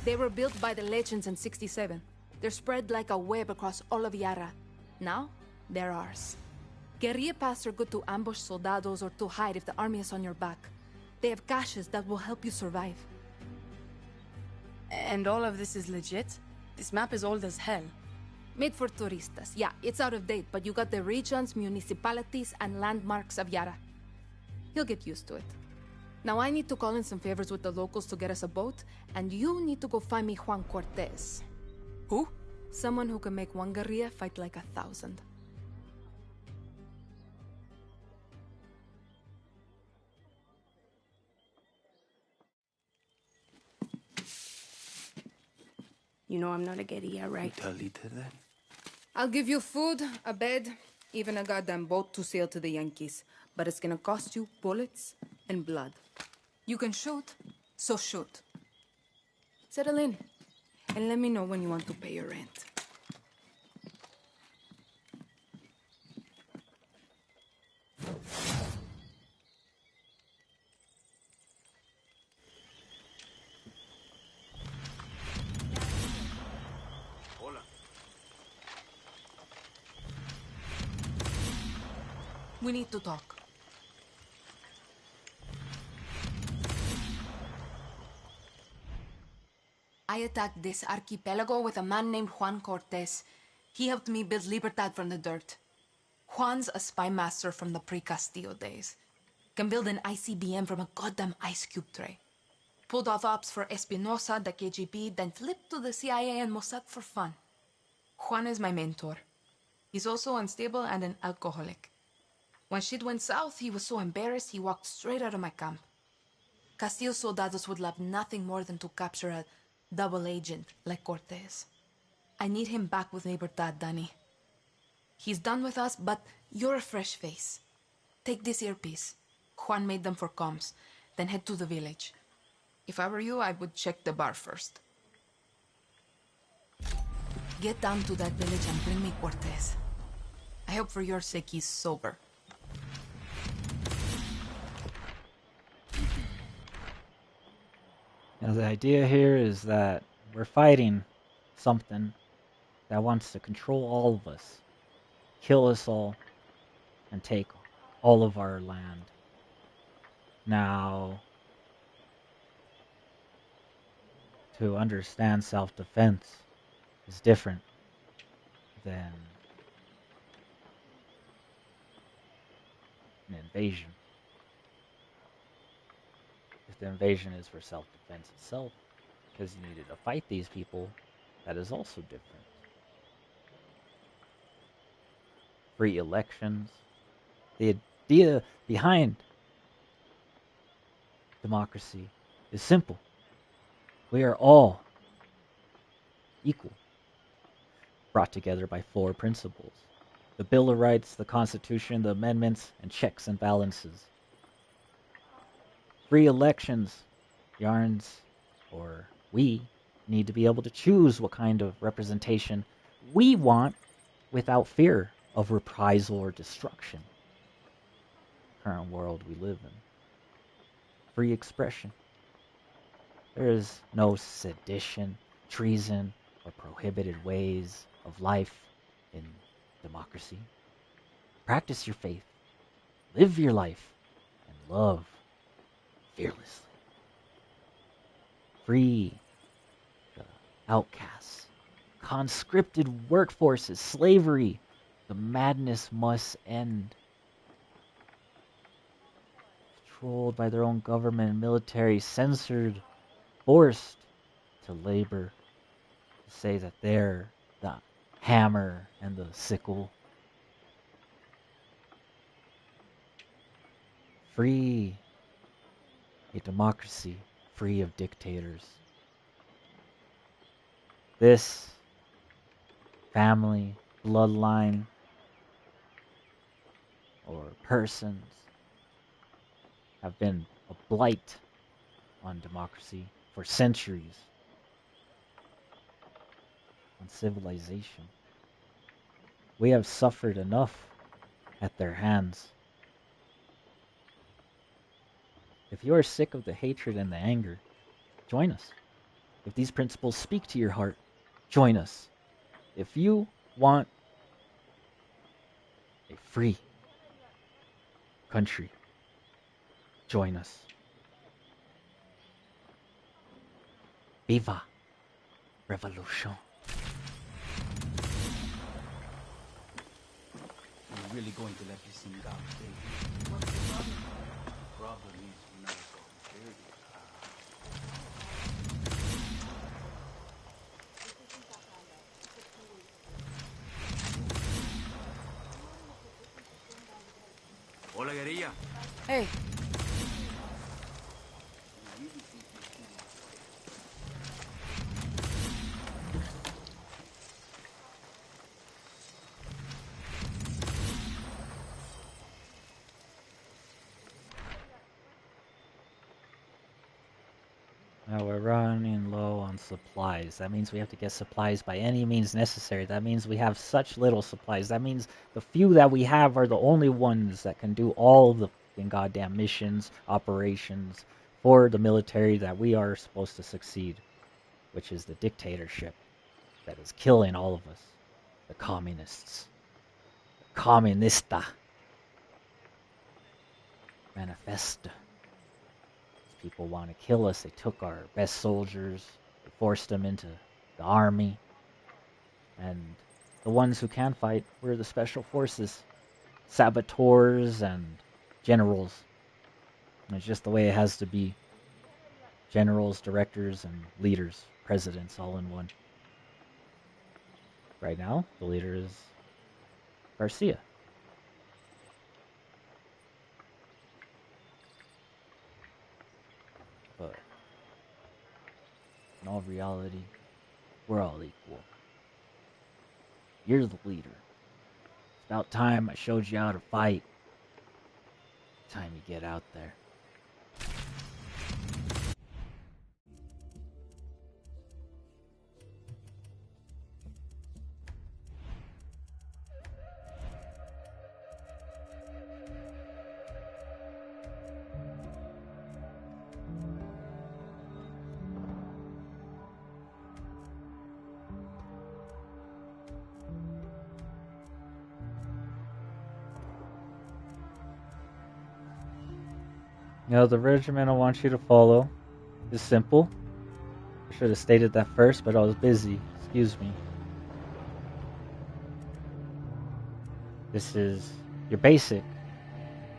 They were built by the legends in 67. They're spread like a web across all of Yara. Now, they're ours. Guerrilla paths are good to ambush soldados or to hide if the army is on your back. They have caches that will help you survive. And all of this is legit? This map is old as hell. Made for turistas. Yeah, it's out of date, but you got the regions, municipalities, and landmarks of Yara. You'll get used to it. Now I need to call in some favors with the locals to get us a boat, and you need to go find me Juan Cortez. Who? Someone who can make one guerrilla fight like 1,000. You know I'm not a guerrilla, right? You tell Lita that? I'll give you food, a bed, even a goddamn boat to sail to the Yankees. But it's gonna cost you bullets and blood. You can shoot, so shoot. Settle in, and let me know when you want to pay your rent. We need to talk. I attacked this archipelago with a man named Juan Cortez. He helped me build Libertad from the dirt. Juan's a spy master from the pre-Castillo days. Can build an ICBM from a goddamn ice cube tray. Pulled off ops for Espinosa, the KGB, then flipped to the CIA and Mossad for fun. Juan is my mentor. He's also unstable and an alcoholic. When shit went south, he was so embarrassed he walked straight out of my camp. Castillo's soldados would love nothing more than to capture a double agent like Cortez. I need him back with Libertad, Danny. He's done with us, but you're a fresh face. Take this earpiece. Juan made them for comms, then head to the village. If I were you, I would check the bar first. Get down to that village and bring me Cortez. I hope for your sake he's sober. Now, the idea here is that we're fighting something that wants to control all of us, kill us all, and take all of our land. Now, to understand self-defense is different than an invasion. If the invasion is for self-defense itself, because you needed to fight these people, that is also different. Free elections. The idea behind democracy is simple. We are all equal, brought together by 4 principles: the Bill of Rights, the Constitution, the amendments, and checks and balances. Free elections, Yarns, or we, need to be able to choose what kind of representation we want without fear of reprisal or destruction. Current world we live in. Free expression. There is no sedition, treason, or prohibited ways of life in democracy. Practice your faith, live your life, and love fearlessly. Free the outcasts, conscripted workforces, slavery. The madness must end. Controlled by their own government and military, censored, forced to labor, to say that they're the hammer and the sickle. Free a democracy free of dictators. This family, bloodline, or persons have been a blight on democracy for centuries, on civilization. We have suffered enough at their hands. If you are sick of the hatred and the anger, join us. If these principles speak to your heart, join us. If you want a free country, join us. Viva Revolution. You're really going to let this thing go, baby? What's the problem? The problem is we're not so dirty. Hola, guerrilla. Hey. Now we're running low on supplies. That means we have to get supplies by any means necessary. That means we have such little supplies. That means the few that we have are the only ones that can do all of the goddamn missions, operations for the military that we are supposed to succeed, which is the dictatorship that is killing all of us. The communists. The Comunista. Manifesta. People want to kill us. They took our best soldiers. They forced them into the army. And the ones who can fight were the special forces. Saboteurs and generals. And it's just the way it has to be. Generals, directors, and leaders. Presidents all in one. Right now, the leader is Garcia. But in all reality, we're all equal. You're the leader. It's about time I showed you how to fight. Time you get out there. You know, the regiment I want you to follow is simple. I should have stated that first, but I was busy. Excuse me. This is your basic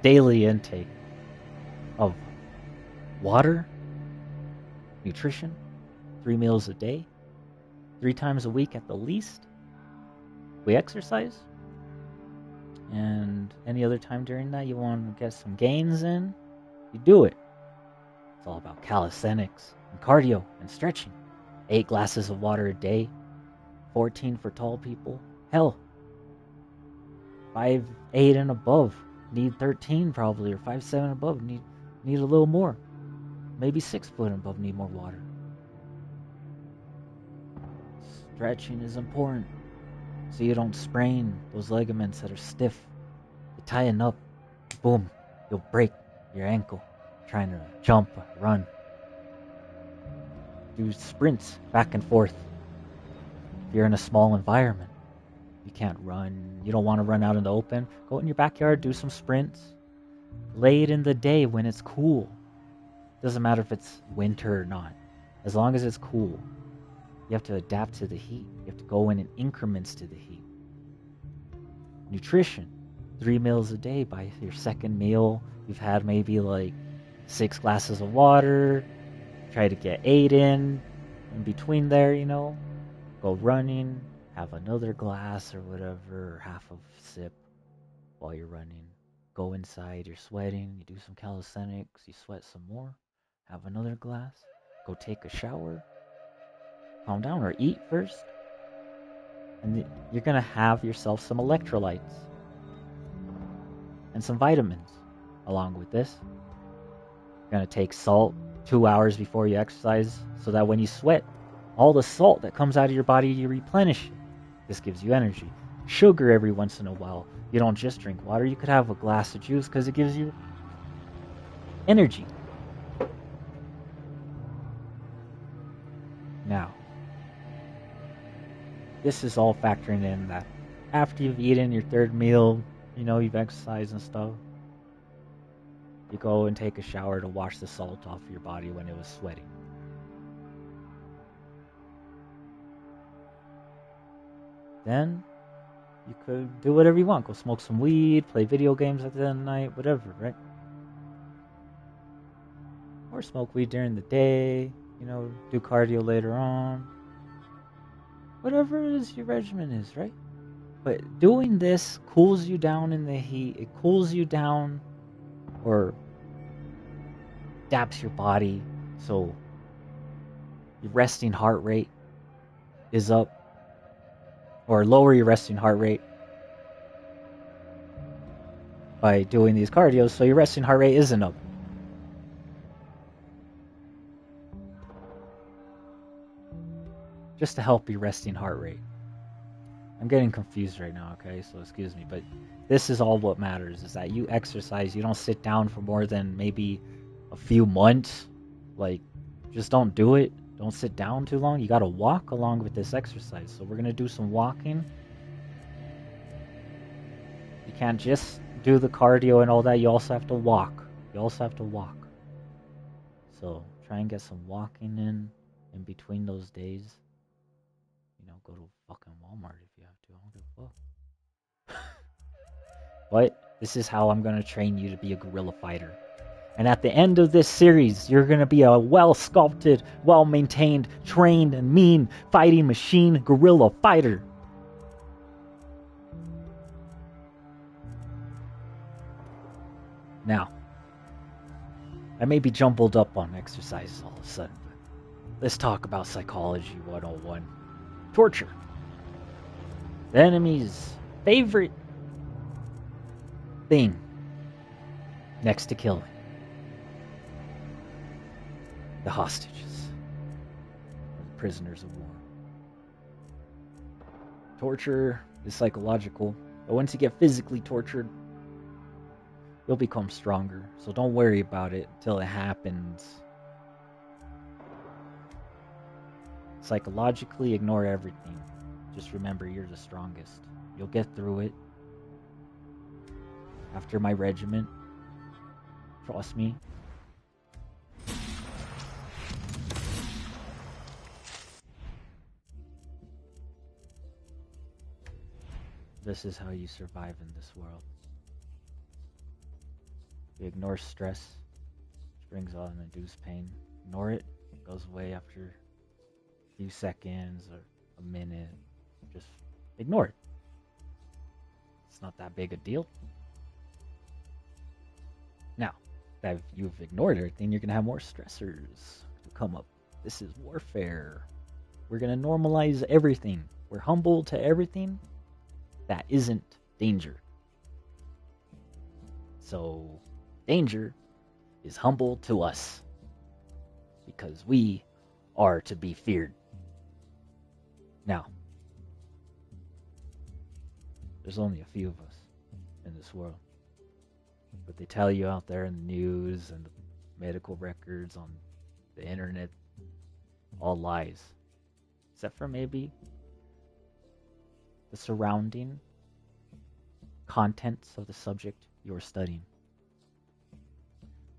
daily intake of water, nutrition, 3 meals a day, 3 times a week at the least. We exercise. And any other time during that you want to get some gains in, you do it. It's all about calisthenics and cardio and stretching. 8 glasses of water a day, 14 for tall people. Hell, 5'8" and above need 13 probably, or 5'7" above need a little more. Maybe 6 foot and above need more water. Stretching is important so you don't sprain those ligaments that are stiff. You tighten up, boom, you'll break your ankle trying to jump, run. Do sprints back and forth. If you're in a small environment, you can't run, you don't want to run out in the open, go in your backyard, do some sprints. Late in the day when it's cool. Doesn't matter if it's winter or not. As long as it's cool. You have to adapt to the heat. You have to go in increments to the heat. Nutrition. 3 meals a day. By your second meal, you've had maybe like 6 glasses of water. Try to get 8 in between there, you know. Go running. Have another glass or whatever, or half a sip while you're running. Go inside, you're sweating. You do some calisthenics. You sweat some more. Have another glass. Go take a shower. Calm down or eat first. And you're going to have yourself some electrolytes. And some vitamins along with this. You're going to take salt 2 hours before you exercise so that when you sweat, all the salt that comes out of your body, you replenish it. This gives you energy. Sugar every once in a while. You don't just drink water. You could have a glass of juice because it gives you energy. Now, this is all factoring in that after you've eaten your third meal, you've exercised and stuff, you go and take a shower to wash the salt off your body when it was sweating. Then you could do whatever you want. Go smoke some weed, play video games at the end of the night, whatever, right? Or smoke weed during the day, do cardio later on. Whatever it is your regimen is, right? But doing this cools you down in the heat. It cools you down or adapts your body so your resting heart rate is up, or lower your resting heart rate by doing these cardios so your resting heart rate isn't up. Just to help your resting heart rate. I'm getting confused right now, okay? So excuse me, but this is all what matters, is that you exercise. You don't sit down for more than maybe a few months. Like, just don't do it. Don't sit down too long. You gotta walk along with this exercise. So we're gonna do some walking. You can't just do the cardio and all that. You also have to walk. So try and get some walking in between those days. Go to fucking Walmart if you have to. I don't give a fuck. But this is how I'm gonna train you to be a guerrilla fighter. And at the end of this series, you're gonna be a well-sculpted, well-maintained, trained, and mean fighting machine guerrilla fighter. Now, I may be jumbled up on exercises all of a sudden, but let's talk about Psychology 101. Torture. The enemy's favorite thing next to killing. The hostages. Or the prisoners of war. Torture is psychological, but once you get physically tortured, you'll become stronger. So don't worry about it until it happens. Psychologically, ignore everything. Just remember you're the strongest. You'll get through it. After my regiment. Trust me. This is how you survive in this world. You ignore stress, which brings on induced pain. Ignore it. It goes away after few seconds or a minute. Just ignore it. It's not that big a deal. Now that you've ignored everything, you're gonna have more stressors to come up. This is warfare. We're gonna normalize everything. We're humble to everything that isn't danger. So danger is humble to us because we are to be feared. Now, there's only a few of us in this world. But they tell you out there in the news and the medical records on the internet, all lies. Except for maybe the surrounding contents of the subject you're studying.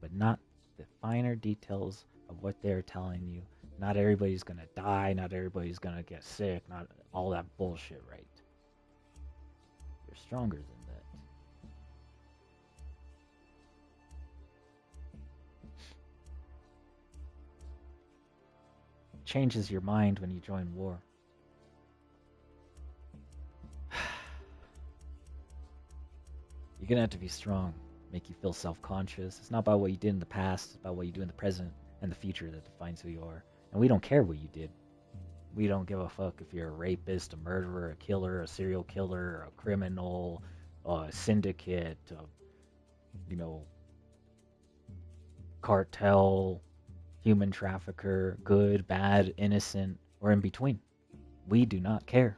But not the finer details of what they're telling you. Not everybody's gonna die, not everybody's gonna get sick, not all that bullshit, right? You're stronger than that. It changes your mind when you join war. You're gonna have to be strong, make you feel self-conscious. It's not about what you did in the past, it's about what you do in the present and the future that defines who you are. And we don't care what you did. We don't give a fuck if you're a rapist, a murderer, a killer, a serial killer, a criminal, a syndicate, cartel, human trafficker, good, bad, innocent, or in between. We do not care.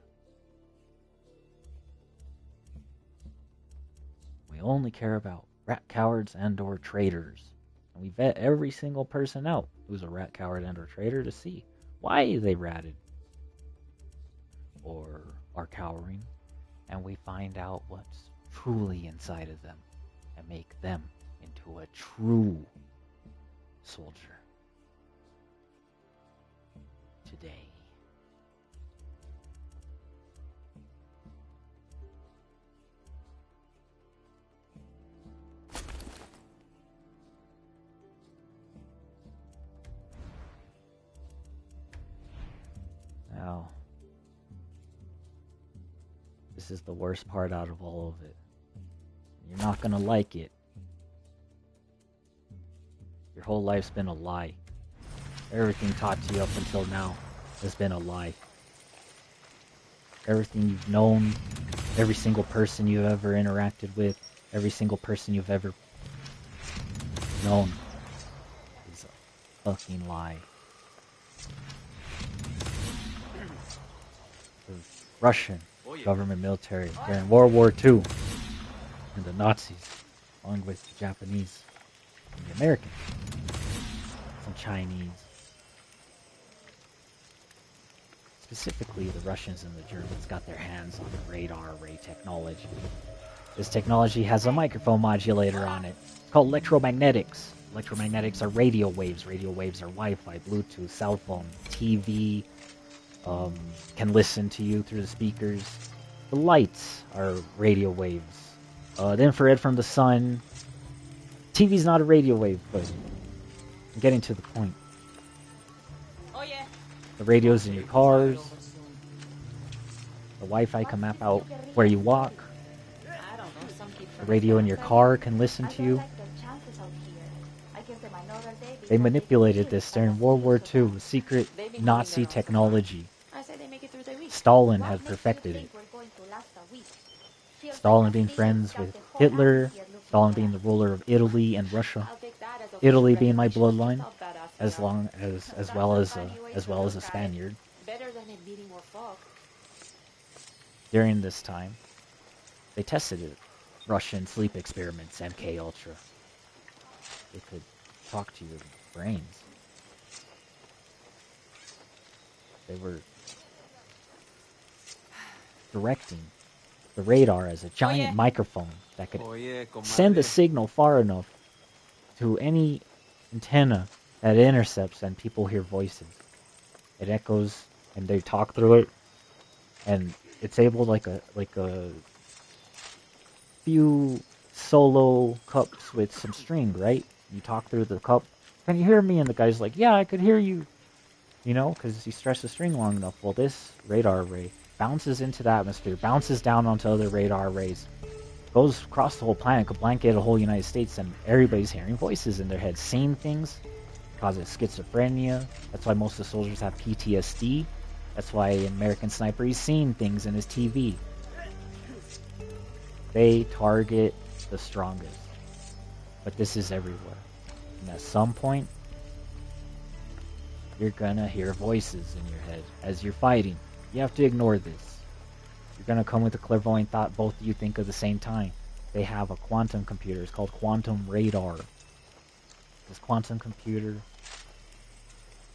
We only care about rat cowards and or traitors. And we vet every single person out who's a rat coward and or traitor to see why they ratted or are cowering, and we find out what's truly inside of them and make them into a true soldier. Today. Now, this is the worst part out of all of it. You're not gonna like it. Your whole life's been a lie. Everything taught to you up until now has been a lie. Everything you've known, every single person you've ever interacted with, every single person you've ever known is a fucking lie. The Russian government military during World War II and the Nazis, along with the Japanese and the Americans, some Chinese. Specifically, the Russians and the Germans got their hands on the radar array technology. This technology has a microphone modulator on it. It's called electromagnetics. Electromagnetics are radio waves. Radio waves are Wi-Fi, Bluetooth, cell phone, TV, can listen to you through the speakers. The lights are radio waves. The infrared from the sun. TV's not a radio wave, but I'm getting to the point. The radios in your cars. The Wi-Fi can map out where you walk. The radio in your car can listen to you. They manipulated this during World War II, secret Nazi technology. Stalin had perfected it. Stalin being friends with Hitler, Stalin being the ruler of Italy and Russia, Italy being my bloodline, as well as a Spaniard. During this time, they tested it. Russian sleep experiments, MK Ultra. They could talk to your brains. They were directing the radar as a giant microphone that could send a signal far enough to any antenna that it intercepts, and people hear voices. It echoes, and they talk through it, and it's able like a few solo cups with some string, right? You talk through the cup. Can you hear me? And the guy's like, yeah, I could hear you. You know, because he stretched the string long enough. Well, this radar array bounces into the atmosphere, bounces down onto other radar arrays, goes across the whole planet, could blanket a whole United States, and everybody's hearing voices in their head, seeing things, causes schizophrenia. That's why most of the soldiers have PTSD. That's why in American Sniper he's seeing things in his TV. They target the strongest. But this is everywhere. And at some point, you're gonna hear voices in your head as you're fighting. You have to ignore this. You're gonna come with a clairvoyant thought both of you think of the same time. They have a quantum computer. It's called quantum radar. This quantum computer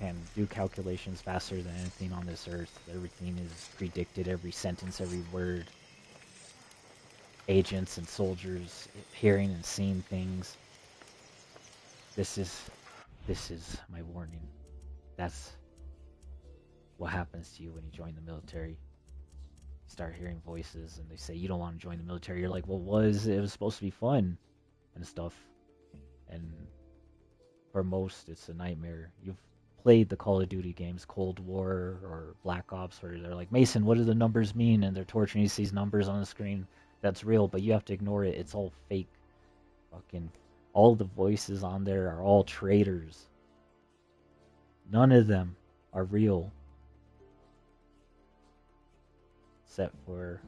can do calculations faster than anything on this earth. Everything is predicted, every sentence, every word. Agents and soldiers hearing and seeing things. This is my warning. That's what happens to you when you join the military. You start hearing voices and they say you don't want to join the military. You're like, well, it was supposed to be fun and stuff. And for most, it's a nightmare. You've played the Call of Duty games, Cold War or Black Ops, where they're like, Mason, what do the numbers mean? And they're torturing you, see these numbers on the screen. That's real, but you have to ignore it. It's all fake. Fucking all the voices on there are all traitors. None of them are real. Except for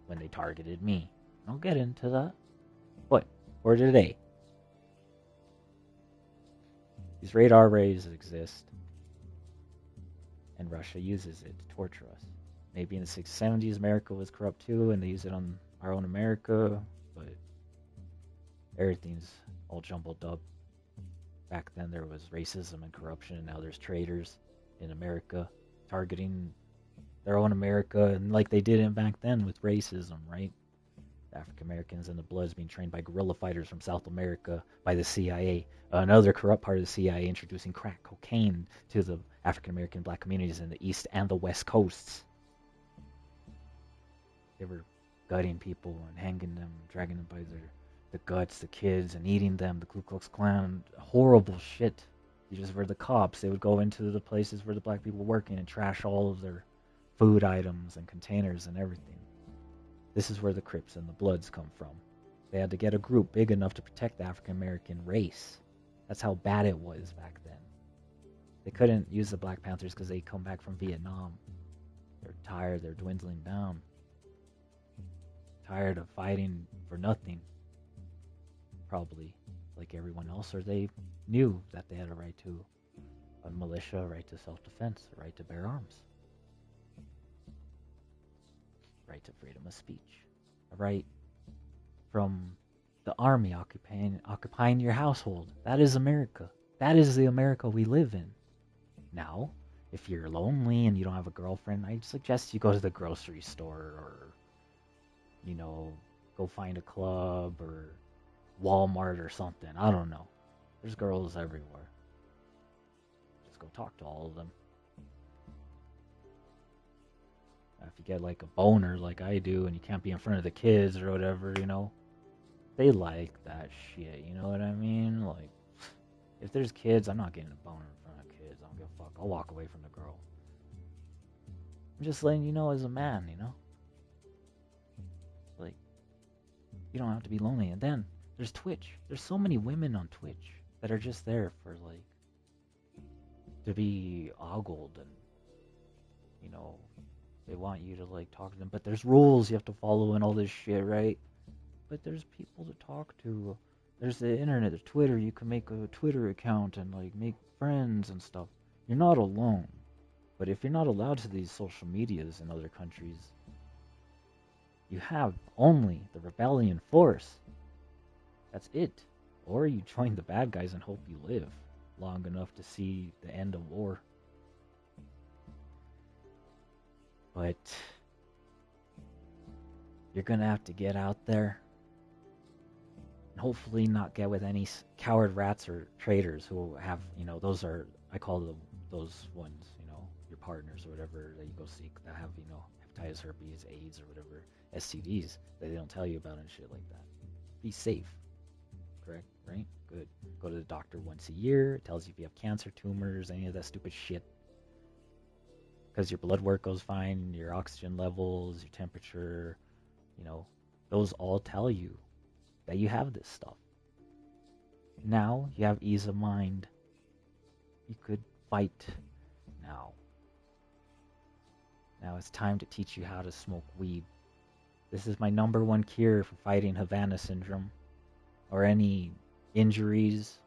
when they targeted me. I'll get into that. But for today, these radar arrays exist, and Russia uses it to torture us. Maybe in the 60s, 70s, America was corrupt too, and they use it on our own America, but everything's all jumbled up. Back then there was racism and corruption, and now there's traitors. in America, targeting their own America, and like they did back then with racism, right? African Americans and the Bloods being trained by guerrilla fighters from South America by the CIA. Another corrupt part of the CIA introducing crack cocaine to the African American black communities in the East and the West Coasts. They were gutting people and hanging them, dragging them by the guts, the kids, and eating them. The Ku Klux Klan, horrible shit. You just were the cops. They would go into the places where the black people were working and trash all of their food items and containers and everything. This is where the Crips and the Bloods come from. They had to get a group big enough to protect the African American race. That's how bad it was back then. They couldn't use the Black Panthers because they come back from Vietnam. They're tired. They're dwindling down. Tired of fighting for nothing. Probably like everyone else, or they knew that they had a right to a militia, a right to self-defense, a right to bear arms, right to freedom of speech, a right from the army occupying your household. That is America. That is the America we live in. Now, if you're lonely and you don't have a girlfriend, I suggest you go to the grocery store or, go find a club or Walmart or something. I don't know. There's girls everywhere. Just go talk to all of them. If you get like a boner like I do and you can't be in front of the kids or whatever, they like that shit, you know what I mean? Like, if there's kids, I'm not getting a boner in front of kids. I don't give a fuck. I'll walk away from the girl. I'm just letting you know as a man, Like, you don't have to be lonely. And then there's Twitch. There's so many women on Twitch that are just there for, like, to be ogled and, they want you to, like, talk to them. But there's rules you have to follow and all this shit, right? But there's people to talk to. There's the internet, the Twitter. You can make a Twitter account and, like, make friends and stuff. You're not alone. But if you're not allowed to these social medias in other countries, you have only the rebellion force. That's it. Or you join the bad guys and hope you live long enough to see the end of war. But you're going to have to get out there and hopefully not get with any coward rats or traitors who have, those are, I call them those ones, your partners or whatever that you go seek that have, hepatitis, herpes, AIDS or whatever, STDs that they don't tell you about and shit like that. Be safe. Correct? Right? Good. Go to the doctor once a year. It tells you if you have cancer, tumors, any of that stupid shit. Because your blood work goes fine, your oxygen levels, your temperature, those all tell you that you have this stuff. Now you have ease of mind. You could fight now. Now it's time to teach you how to smoke weed. This is my #1 cure for fighting Havana syndrome or any injuries.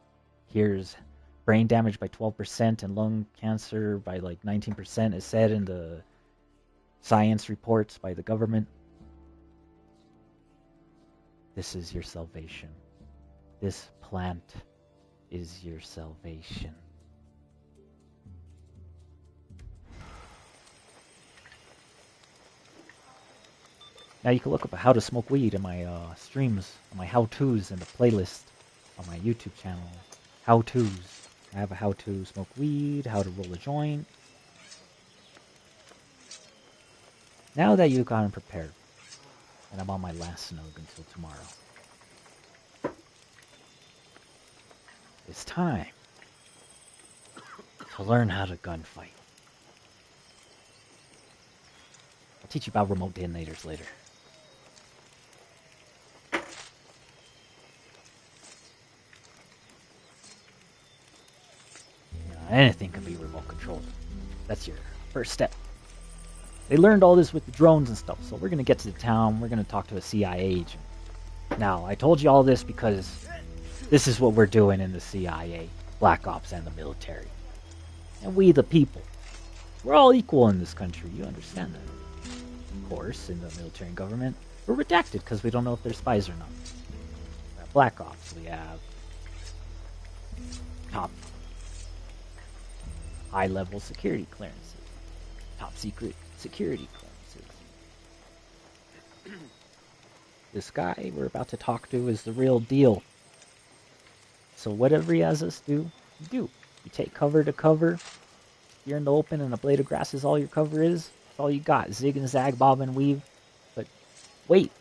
Here's brain damage by 12% and lung cancer by like 19% is said in the science reports by the government. This is your salvation. This plant is your salvation. Now you can look up how to smoke weed in my streams, on my how-tos in the playlist on my YouTube channel. How-tos. I have a how to smoke weed, how to roll a joint. Now that you've gotten prepared, and I'm on my last snug until tomorrow, it's time to learn how to gunfight. I'll teach you about remote detonators later. Anything can be remote controlled. That's your first step. They learned all this with the drones and stuff, so we're going to get to the town, we're going to talk to a CIA agent. Now, I told you all this because this is what we're doing in the CIA, Black Ops, and the military. And we, the people, we're all equal in this country, you understand that. Of course, in the military and government, we're redacted because we don't know if they're spies or not. At Black Ops, we have top high-level security clearances, top-secret security clearances. This guy we're about to talk to is the real deal. So whatever he has us do, you do. You take cover to cover. You're in the open and a blade of grass is all your cover is. That's all you got. Zig and zag, bob and weave. But wait.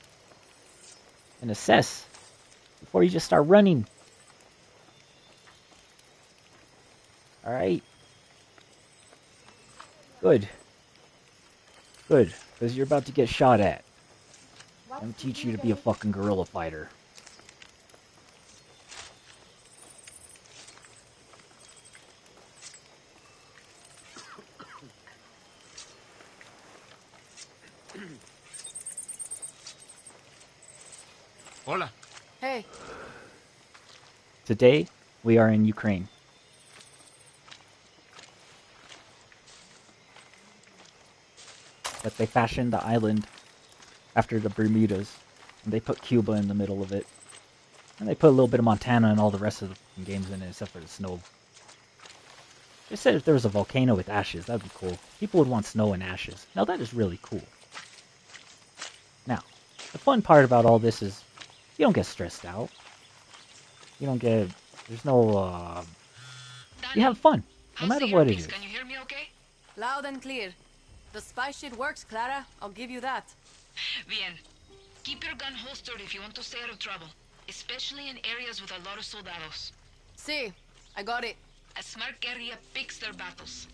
And assess. Before you just start running. Alright. Good. Good. Because you're about to get shot at. I'm gonna teach you to be a fucking guerrilla fighter. Hola. Hey. Today, we are in Ukraine. But they fashioned the island after the Bermudas. And they put Cuba in the middle of it. And they put a little bit of Montana and all the rest of the games in it, except for the snow. They said if there was a volcano with ashes, that'd be cool. People would want snow and ashes. Now that is really cool. Now, the fun part about all this is you don't get stressed out. You don't get... There's no, You have fun, no matter what it is. Can you hear me okay? Loud and clear. The spy shit works, Clara. I'll give you that. Bien. Keep your gun holstered if you want to stay out of trouble. Especially in areas with a lot of soldados. See, I got it. A smart guerrilla picks their battles.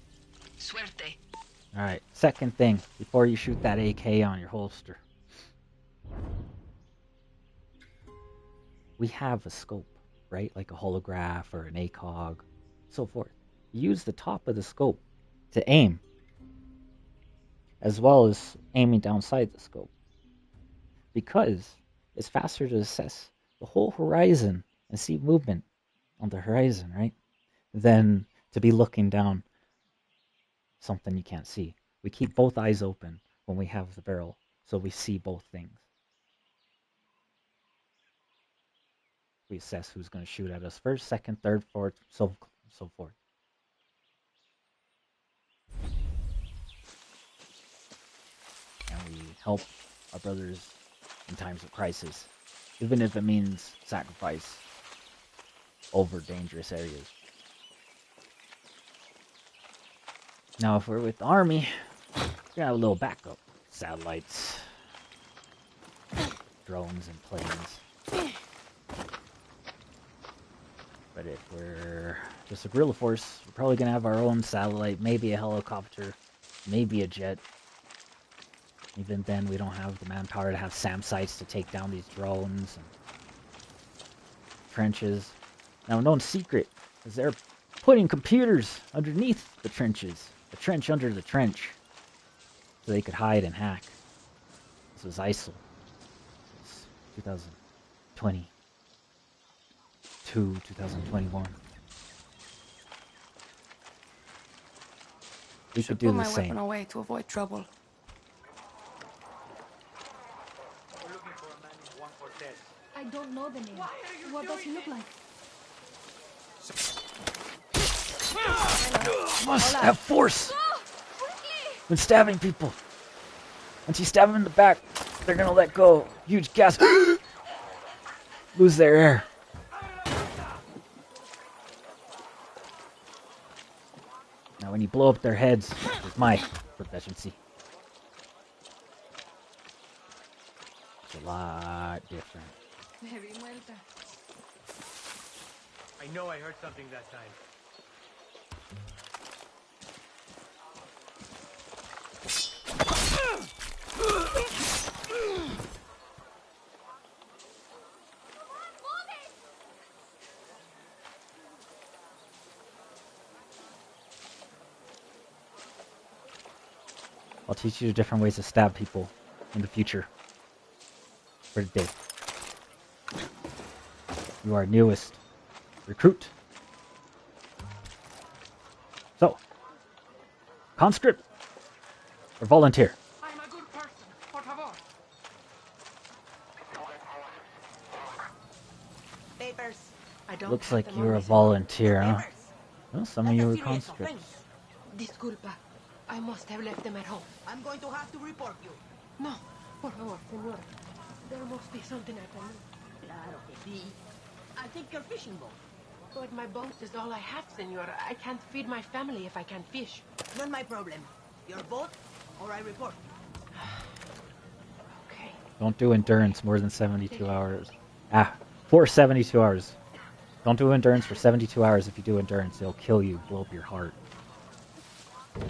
Suerte. Alright, second thing, before you shoot that AK on your holster. We have a scope, right? Like a holograph or an ACOG, so forth. Use the top of the scope to aim, as well as aiming downside the scope. Because it's faster to assess the whole horizon and see movement on the horizon, right? Than to be looking down something you can't see. We keep both eyes open when we have the barrel, so we see both things. We assess who's going to shoot at us first, second, third, fourth, so forth. And we help our brothers in times of crisis, even if it means sacrifice over dangerous areas. Now, if we're with the army, we're gonna have a little backup. Satellites, drones, and planes. But if we're just a guerrilla force, we're probably gonna have our own satellite, maybe a helicopter, maybe a jet. Even then, we don't have the manpower to have SAM sites to take down these drones and trenches. Now, known secret is they're putting computers underneath the trenches, the trench under the trench, so they could hide and hack. This was ISIL. It's 2020. 2021. We should do the my same. Weapon away to avoid trouble. I don't know the name. What does he look like? Must have force when stabbing people. Once you stab them in the back, they're gonna let go. Huge gas. Lose their air. Now when you blow up their heads, it's my proficiency. It's a lot different. I know I heard something that time. I'll teach you different ways to stab people in the future. For today. You are newest recruit. So, conscript or volunteer? I'm a good person, por favor. Papers. I don't Looks have like them you're on a me. volunteer, huh? Papers. Well, some of you were conscripts. Disculpa. I must have left them at home. I'm going to have to report you. No, por favor, señora. There must be something I can do. Claro que sí. I'll take your fishing boat. But my boat is all I have, senora. I can't feed my family if I can't fish. Not my problem. Your boat, or I report you. Okay. Don't do endurance more than 72 hours. For 72 hours. Don't do endurance for 72 hours. If you do endurance, it'll kill you, blow up your heart. Get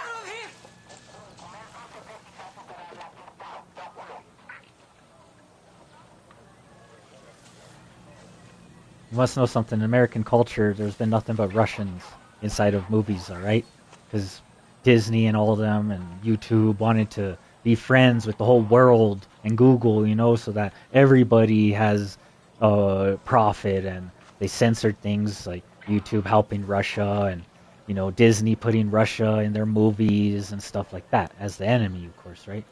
out of here! You must know something. In American culture, there's been nothing but Russians inside of movies, alright? Because Disney and all of them and YouTube wanted to be friends with the whole world and Google, you know, so that everybody has profit, and they censored things like YouTube helping Russia and, you know, Disney putting Russia in their movies and stuff like that as the enemy, of course, right?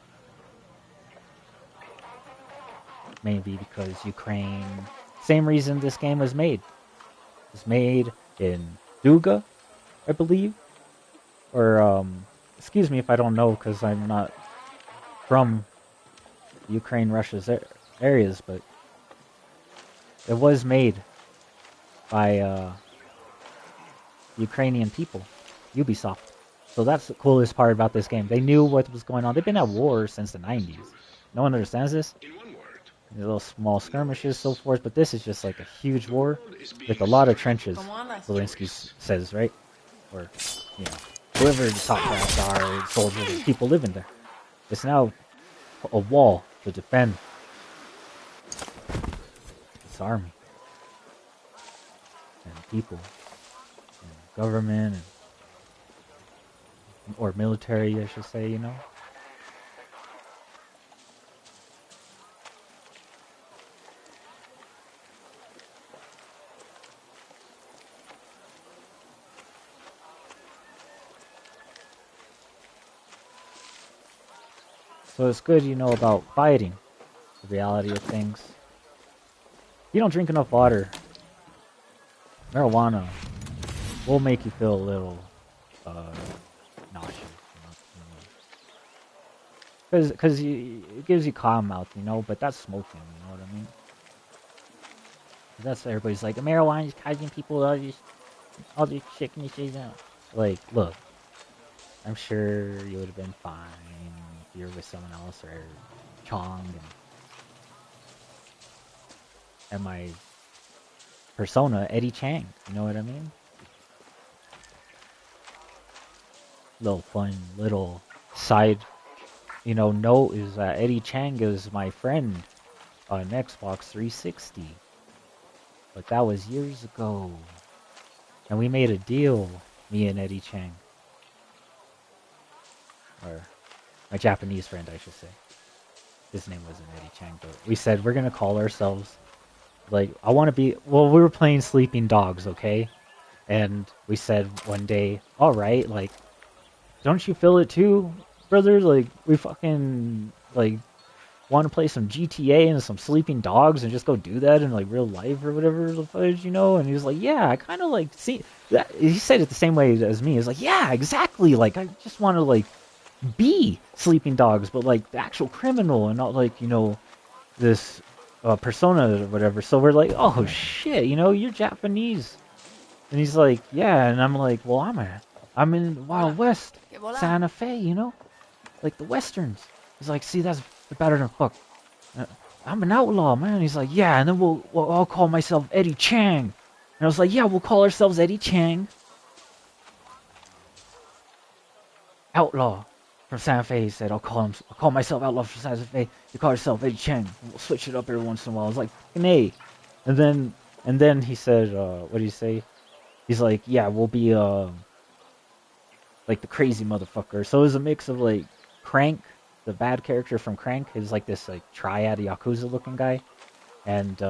Maybe because Ukraine... Same reason this game was made. It was made in Duga, I believe. Or, excuse me if I don't know, because I'm not from Ukraine, Russia's areas, but it was made by Ukrainian people, Ubisoft. So that's the coolest part about this game. They knew what was going on. They've been at war since the 90s. No one understands this. Little small skirmishes, so forth, but this is just like a huge war with a lot of trenches. Zelensky says, right? Or, you know, whoever the top brass are, soldiers, people living there. It's now a wall to defend this army and people and government and, or military, I should say, you know. So it's good you know about fighting, the reality of things. If you don't drink enough water, marijuana will make you feel a little nauseous. Because it gives you calm mouth, you know, but that's smoking, you know what I mean? That's everybody's like, marijuana is causing people all this sicknesses out. Like, look, I'm sure you would have been fine if you were with someone else, or Chong and my persona, Eddie Chang, you know what I mean? Little fun, little side, you know, note is that Eddie Chang is my friend on Xbox 360. But that was years ago. And we made a deal, me and Eddie Chang. Or my Japanese friend, I should say. His name wasn't Eddie Chang, but we said we're going to call ourselves, like, I want to be, well, we were playing Sleeping Dogs, okay? And we said one day, alright, like, don't you feel it too, brother? Like, we fucking, like, want to play some GTA and some Sleeping Dogs and just go do that in, like, real life or whatever the fudge, you know? And he was like, yeah, I kind of, like, see that. He said it the same way as me. He was like, yeah, exactly. Like, I just want to, like, be Sleeping Dogs, but, like, the actual criminal and not, like, you know, this persona or whatever. So we're like, oh, shit, you know, you're Japanese. And he's like, yeah. And I'm like, well, I'm in Wild West, Santa Fe, you know? Like, the Westerns. He's like, see, that's better than fuck. I'm an outlaw, man. He's like, yeah, and then I'll call myself Eddie Chang. And I was like, yeah, we'll call ourselves Eddie Chang. Outlaw from Santa Fe. He said, I'll call myself Outlaw from Santa Fe. You call yourself Eddie Chang. We'll switch it up every once in a while. I was like, hey. And then he said, what did he say? He's like, yeah, we'll be like the crazy motherfucker. So it was a mix of like Crank, the bad character from Crank, is like this like triad Yakuza looking guy, and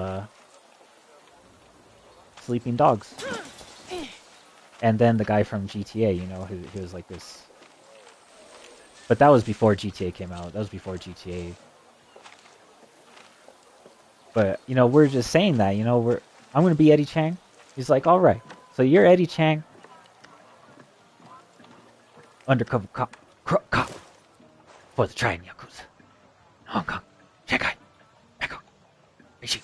Sleeping Dogs. And then the guy from GTA, you know, who was like this. But that was before GTA came out. That was before GTA. But, you know, we're just saying that, you know, I'm going to be Eddie Chang. He's like, all right, so you're Eddie Chang, undercover cop for the Triad Yakuza. Hong Kong, Shanghai, Bangkok, Beijing,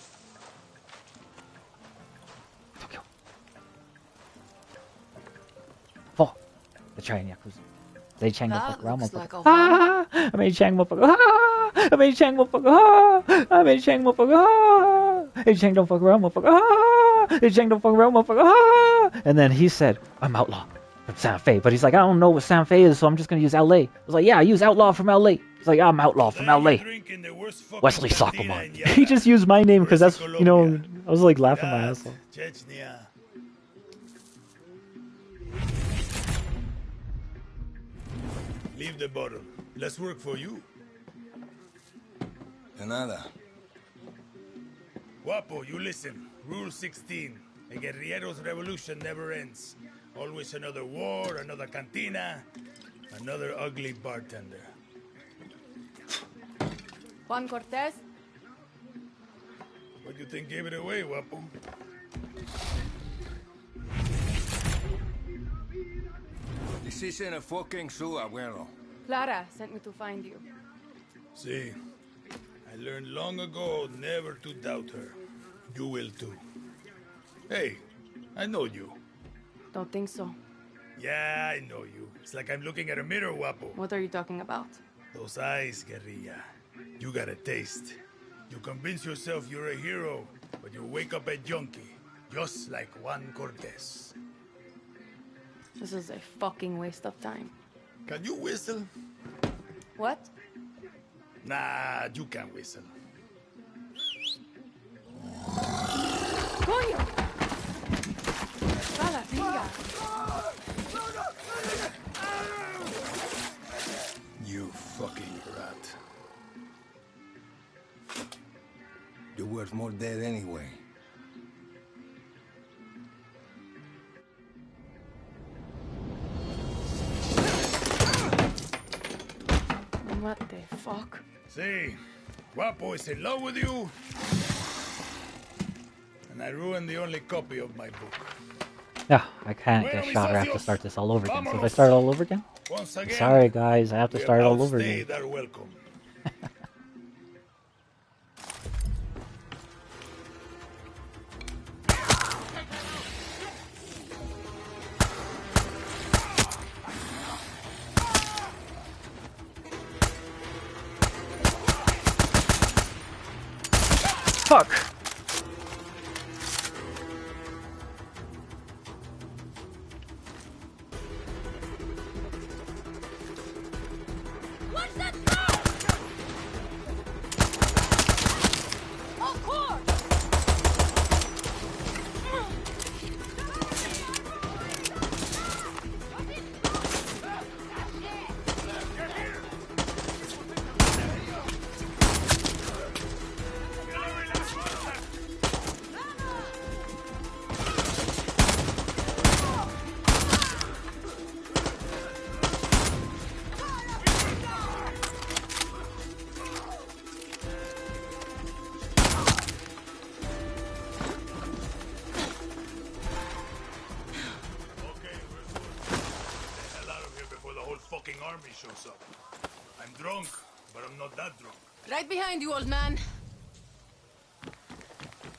Tokyo. For the Triad Yakuza. They Chang the fuck around, motherfucker. I made Chang motherfucker. I made Chang motherfucker. I made Chang motherfucker. Hey Chang don't fuck around, motherfucker. Hey Chang don't fuck around, motherfucker. And then he said, I'm outlaw from Santa Fe. But he's like, I don't know what Santa Fe is, so I'm just gonna use LA. I was like, yeah, I use outlaw from LA. He's like, I'm outlaw from LA. Wesley Sockelman. He just used my name because that's, you know, I was like laughing my ass off. Leave the bottle. Less work for you. De nada. Guapo, you listen. Rule 16. A guerrillero's revolution never ends. Always another war, another cantina, another ugly bartender. Juan Cortez? What do you think gave it away, Guapo? This isn't a fucking zoo, abuelo. Clara sent me to find you. See, I learned long ago never to doubt her. You will too. Hey, I know you. Don't think so. Yeah, I know you. It's like I'm looking at a mirror, Guapo. What are you talking about? Those eyes, guerrilla. You got a taste. You convince yourself you're a hero, but you wake up a junkie, just like Juan Cortez. This is a fucking waste of time. Can you whistle? What? Nah, you can't whistle. Coño! Clara, venga. You fucking rat. You're worth more dead anyway. What the fuck? See, Guapo is in love with you. And I ruined the only copy of my book. Yeah, I can't get shot or have to start this all over again. So if I start all over again? Sorry guys, I have to start all over again. Welcome. Fuck! Watch that throw! Of course! Army shows up. I'm drunk, but I'm not that drunk. Right behind you, old man.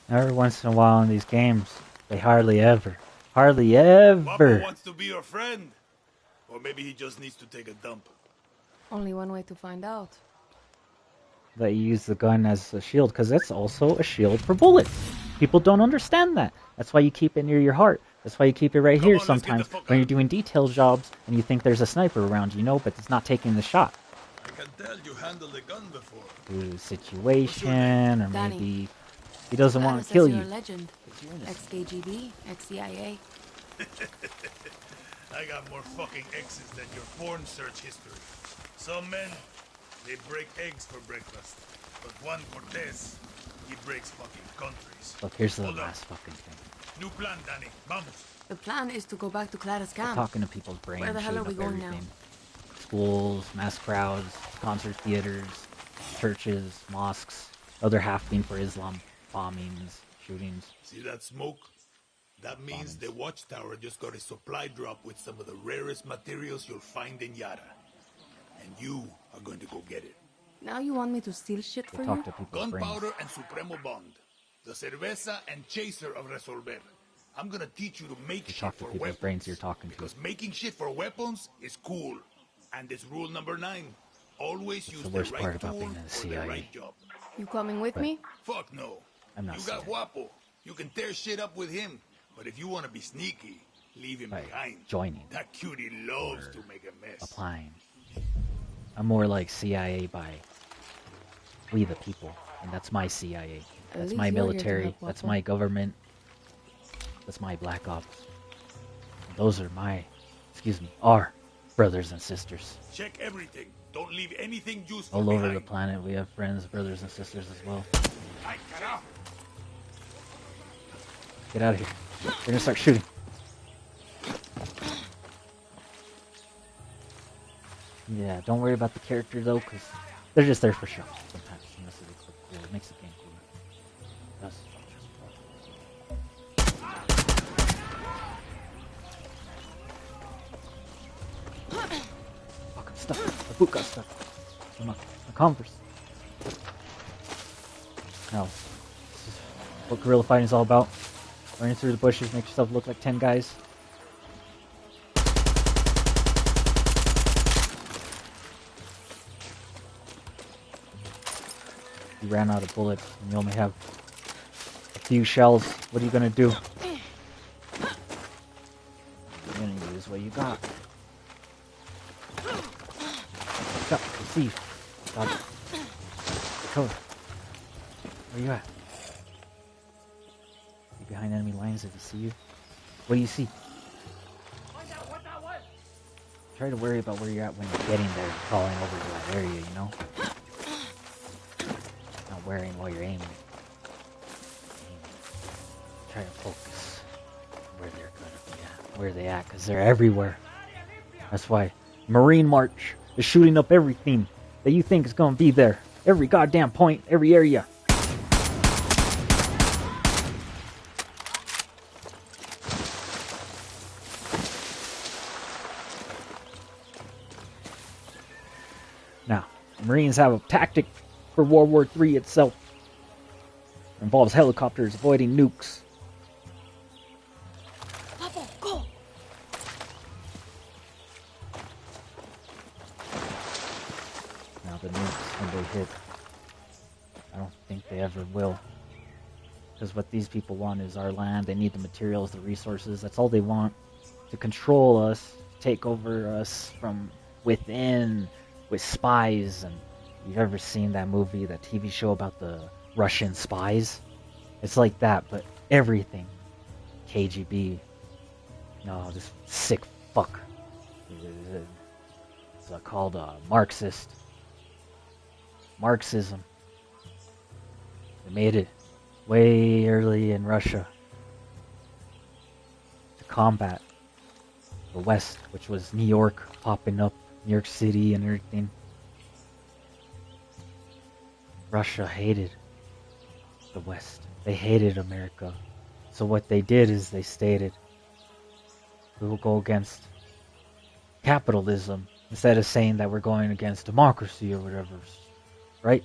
Every once in a while in these games, they hardly ever Papa wants to be your friend. Or maybe he just needs to take a dump. Only one way to find out. that you use the gun as a shield, because it's also a shield for bullets. People don't understand that. That's why you keep it near your heart. That's why you keep it right here sometimes when you're doing detail jobs and you think there's a sniper around, you know, but it's not taking the shot. I can tell you handled a gun before. Due to situation, or maybe he doesn't want to kill you. You're a legend. Ex-KGB, ex-CIA. I got more fucking X's than your porn search history. Some men, they break eggs for breakfast. But Juan Cortez, he breaks fucking countries. Look, here's the last fucking thing. New plan, Danny. Vamos. The plan is to go back to Clara's camp. Talking to people's brains. Where the hell are we going everything. now? Schools, mass crowds, concert theaters, churches, mosques. Other half being for Islam. Bombings, shootings. See that smoke? That means the watchtower just got a supply drop with some of the rarest materials you'll find in Yara. And you are going to go get it. Now you want me to steal shit for talk you? to people's Gunpowder and Supremo Bond. The cerveza and chaser of Resolver. I'm gonna teach you to make You shit talk to for people's weapons. brains you're talking to. Because making shit for weapons is cool. And it's rule number 9. Always use the the worst right part about tool being in the for the CIA. right job. You coming with But me? Fuck no. I'm not You got CIA. Guapo. You can tear shit up with him. But if you want to be sneaky, leave him By behind. joining That cutie loves to make a mess. Applying. I'm more like CIA by we the people. And that's my CIA. That's least my you're here to military. help, That's Guapo. my government. That's my black ops. And those are my, our brothers and sisters. Check everything. Don't leave anything useful All over behind. the planet we have friends, brothers and sisters as well. Ay, carajo. Get out of here. They're gonna start shooting. Yeah, don't worry about the character though, because they're just there for show sometimes. Unless they look cool. It makes the game cool. That's fuck, I'm stuck. My boot got stuck. My Converse. Now, this is what guerrilla fighting is all about. Running through the bushes, make yourself look like 10 guys. You ran out of bullets and you only have a few shells. What are you gonna do? You're gonna use what you got. What's up? Receive. Got it. Cover. Where you at? You behind enemy lines if you see you? What do you see? Try to worry about where you're at when you're getting there, crawling over to that area, you know? Not worrying while you're aiming. Try to focus where they're gonna be at. Where they at, because they're everywhere. That's why Marine March is shooting up everything that you think is gonna be there. Every goddamn point, every area. Now, the Marines have a tactic for World War III itself. It involves helicopters avoiding nukes. Papa, go! Now the nukes, when they hit, I don't think they ever will. Because what these people want is our land. They need the materials, the resources. That's all they want. To control us, take over us from within with spies. And you've ever seen that movie, that TV show about the Russian spies? It's like that, but everything. KGB. No, this sick fuck. It's called Marxist. Marxism. They made it way early in Russia to combat the West, which was New York popping up, New York City and everything. Russia hated the West. They hated America. So what they did is they stated, we will go against capitalism instead of saying that we're going against democracy or whatever. Right?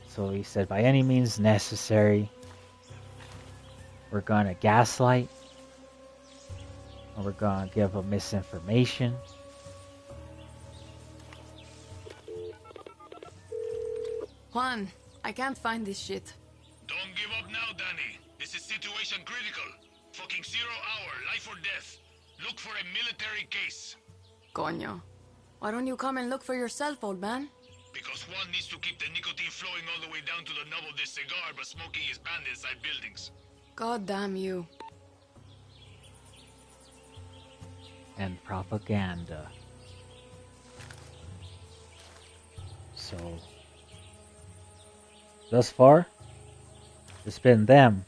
So he said, by any means necessary, we're going to gaslight, and we're going to give them misinformation. Juan, I can't find this shit. Don't give up now, Danny. This is situation critical. Fucking 0 hour, life or death. Look for a military case. Coño. Why don't you come and look for yourself, old man? Because one needs to keep the nicotine flowing all the way down to the knob of this cigar, but smoking is banned inside buildings. God damn you. And propaganda. So, thus far, it's been them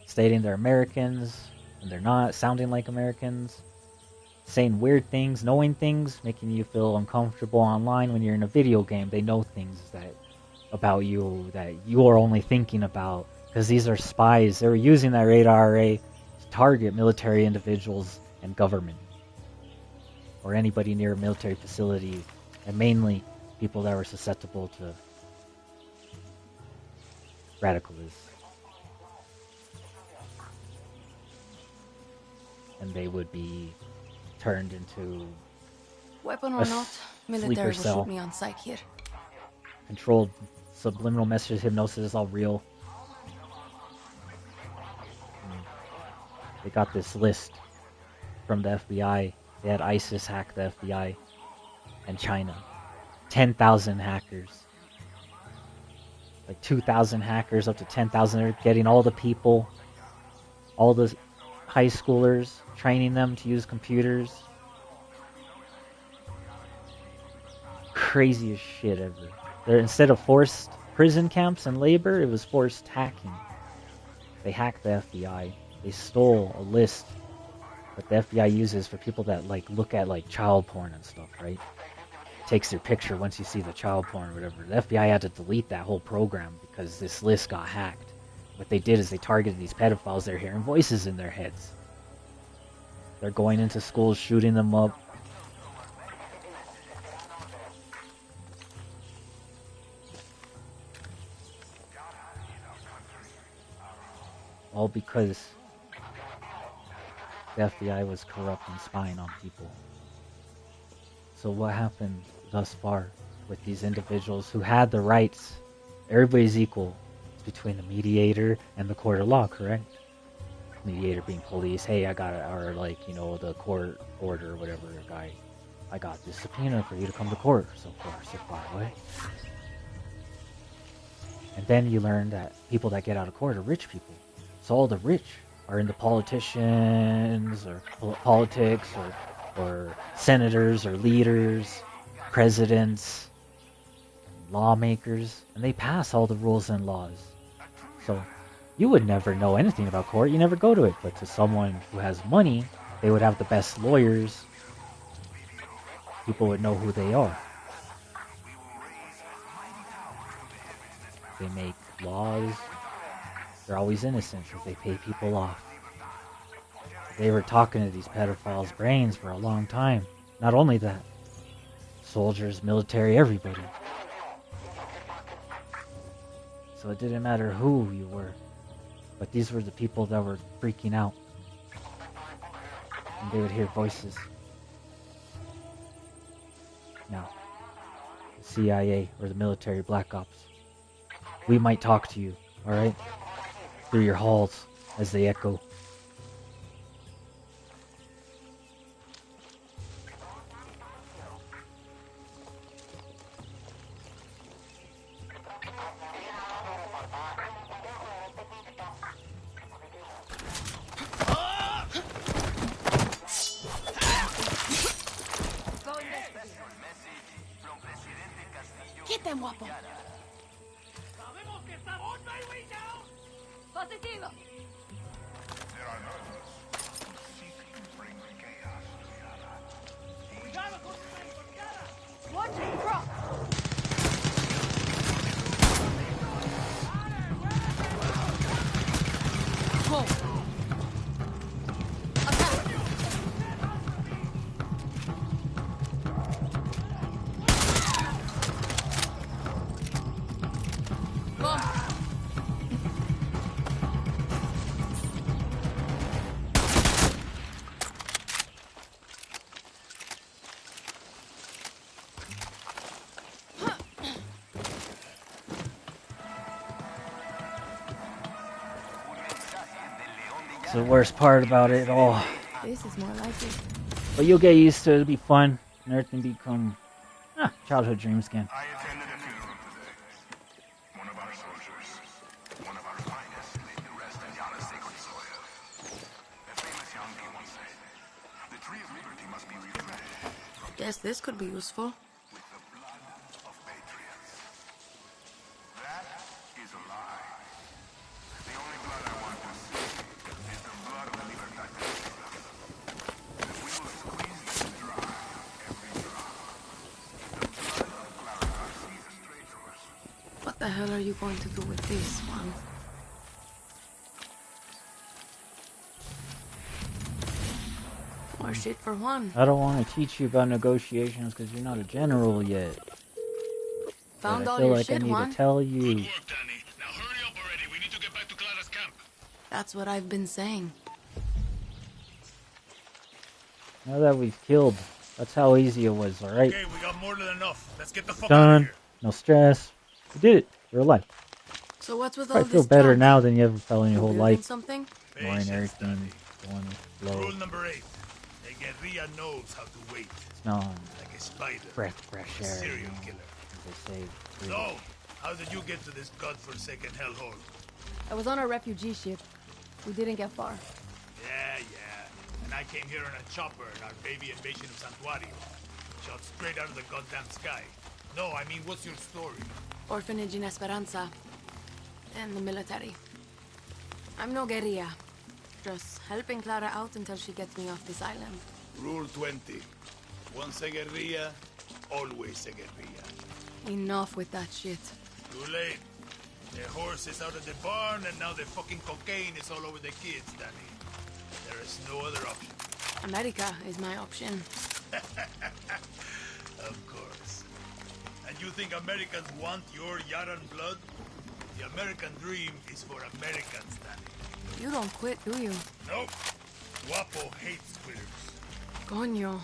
stating they're Americans, and they're not, sounding like Americans, saying weird things, knowing things, making you feel uncomfortable online when you're in a video game. They know things that about you that you are only thinking about, because these are spies. They were using that radar array to target military individuals and government, or anybody near a military facility, and mainly people that were susceptible to radicalism. And they would be turned into Weapon or not, military will cell. shoot me on sight here. Controlled subliminal message hypnosis is all real. They got this list from the FBI. They had ISIS hack the FBI and China. 10,000 hackers. Like 2,000 hackers up to 10,000. They're getting all the people, all the high schoolers, training them to use computers. Craziest shit ever. Instead of forced prison camps and labor, it was forced hacking. They hacked the FBI. They stole a list that the FBI uses for people that like look at like child porn and stuff, right? It takes your picture once you see the child porn or whatever. The FBI had to delete that whole program because this list got hacked. What they did is they targeted these pedophiles. They're hearing voices in their heads. They're going into schools, shooting them up. All because the FBI was corrupt and spying on people. So what happened thus far with these individuals who had the rights? Everybody's equal. It's between the mediator and the court of law, correct? Mediator being police. Hey, I got it. Or like, you know, the court order or whatever guy. I got this subpoena for you to come to court. So far away. And then you learn that people that get out of court are rich people. So all the rich are into politicians or politics or senators or leaders, presidents, lawmakers, and they pass all the rules and laws. So you would never know anything about court. You never go to it. But to someone who has money, they would have the best lawyers. People would know who they are. They make laws. They're always innocent because they pay people off. They were talking to these pedophiles' brains for a long time. Not only that, soldiers, military, everybody. So it didn't matter who you were. But these were the people that were freaking out. And they would hear voices. Now, the CIA or the military, Black Ops, we might talk to you, alright? Through your halls as they echo. Get them, Guapo. Positivo. Watch it drop. Home. It's the worst part about it all. This is more like it. But you'll get used to it. It'll be fun. And everything become childhood dreams again. I attended a funeral today. One of our soldiers, one of our finest, laid to rest in Yana's sacred soil. A famous young king once said, the tree of liberty must be refreshed. Guess this could be useful. With the blood of patriots. That is a lie. The only blood I want to see is the blood of the libertad. We will squeeze this dry, every drop. The blood of Clara Garcia's traitors. What the hell are you going to do with this one? More shit for Juan. I don't want to teach you about negotiations because you're not a general yet. Found but I all feel your like shit, I need Juan. to tell you. Good work, Danny. Now hurry up already. We need to get back to Clara's camp. That's what I've been saying. Now that we've killed, that's how easy it was, alright? Okay, we got more than enough. Let's get the fuck out of Done. here. No stress. We did it. You're alive. So what's with all Probably this feel better junk? now than you ever felt in your You whole building life. something? Ignoring everything. Going slow. Rule number 8. A guerrilla knows how to wait. Smelling Like a spider. fresh A air. serial You know, killer. as they say. So, how did you get to this godforsaken hellhole? I was on a refugee ship. We didn't get far. Yeah. And I came here in a chopper in our baby invasion of Santuario. Shot straight out of the goddamn sky. No, I mean, what's your story? Orphanage in Esperanza. And the military. I'm no guerrilla. Just helping Clara out until she gets me off this island. Rule 20. Once a guerrilla, always a guerrilla. Enough with that shit. Too late. The horse is out of the barn, and now the fucking cocaine is all over the kids, Danny. There is no other option. America is my option. Of course. And you think Americans want your Yaran blood? The American dream is for Americans, Danny. You don't quit, do you? Nope. Guapo hates quitters. Coño.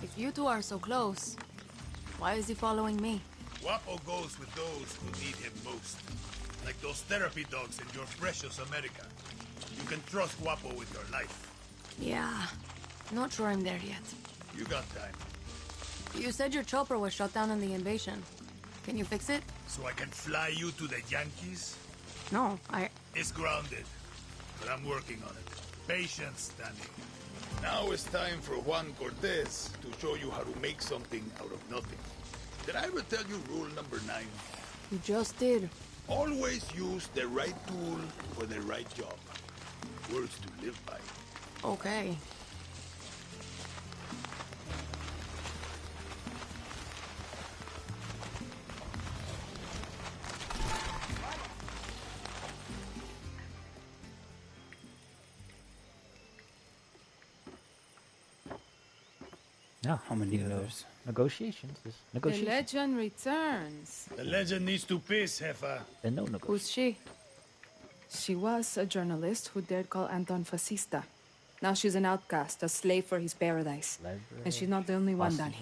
If you two are so close, why is he following me? Guapo goes with those who need him most. Like those therapy dogs in your precious America. You can trust Guapo with your life. Yeah. Not sure I'm there yet. You got time. You said your chopper was shot down in the invasion. Can you fix it? So I can fly you to the Yankees? No, It's grounded. But I'm working on it. Patience, Danny. Now it's time for Juan Cortez to show you how to make something out of nothing. Did I ever tell you rule number 9? You just did. Always use the right tool for the right job. Words to live by. Okay. Yeah, how many others? Negotiations. The Negotiations. legend returns. The legend needs to piss, Jefa. Then no negotiations. Who's she? She was a journalist who dared call Anton fascista. Now she's an outcast, a slave for his paradise. And she's not the only one, Danny.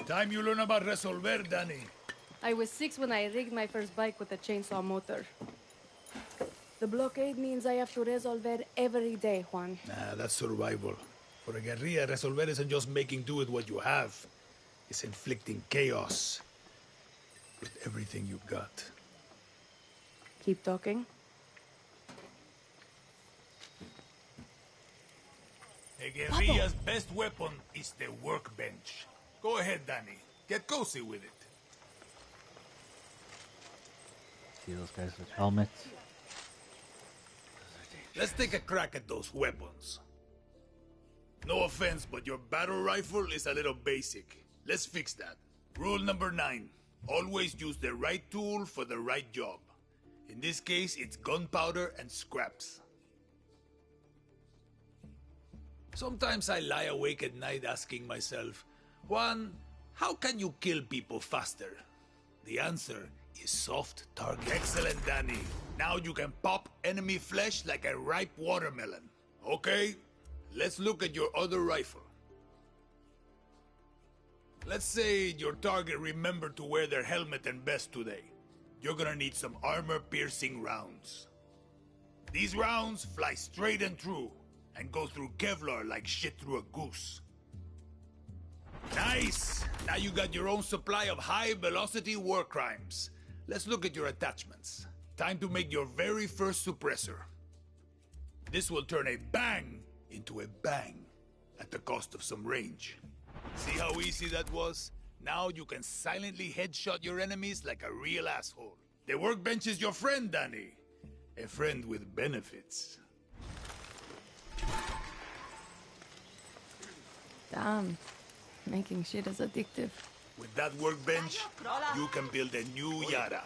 Time you learn about resolver, Danny. I was 6 when I rigged my first bike with a chainsaw motor. The blockade means I have to resolver every day, Juan. Nah, that's survival. For a guerrilla, resolver isn't just making do with what you have. It's inflicting chaos with everything you got. Keep talking. A guerrilla's best weapon is the workbench. Go ahead, Danny. Get cozy with it. See those guys with helmets? Let's take a crack at those weapons. No offense, but your battle rifle is a little basic. Let's fix that. Rule number 9. Always use the right tool for the right job. In this case, it's gunpowder and scraps. Sometimes I lie awake at night asking myself, Juan, how can you kill people faster? The answer is soft target. Excellent, Danny. Now you can pop enemy flesh like a ripe watermelon. Okay, let's look at your other rifle. Let's say your target remembered to wear their helmet and vest today. You're gonna need some armor-piercing rounds. These rounds fly straight and true, and go through Kevlar like shit through a goose. Nice! Now you got your own supply of high-velocity war crimes. Let's look at your attachments. Time to make your very first suppressor. This will turn a bang into a bang at the cost of some range. See how easy that was? Now you can silently headshot your enemies like a real asshole. The workbench is your friend, Danny. A friend with benefits. Damn. Making shit is addictive. With that workbench, you can build a new Yara.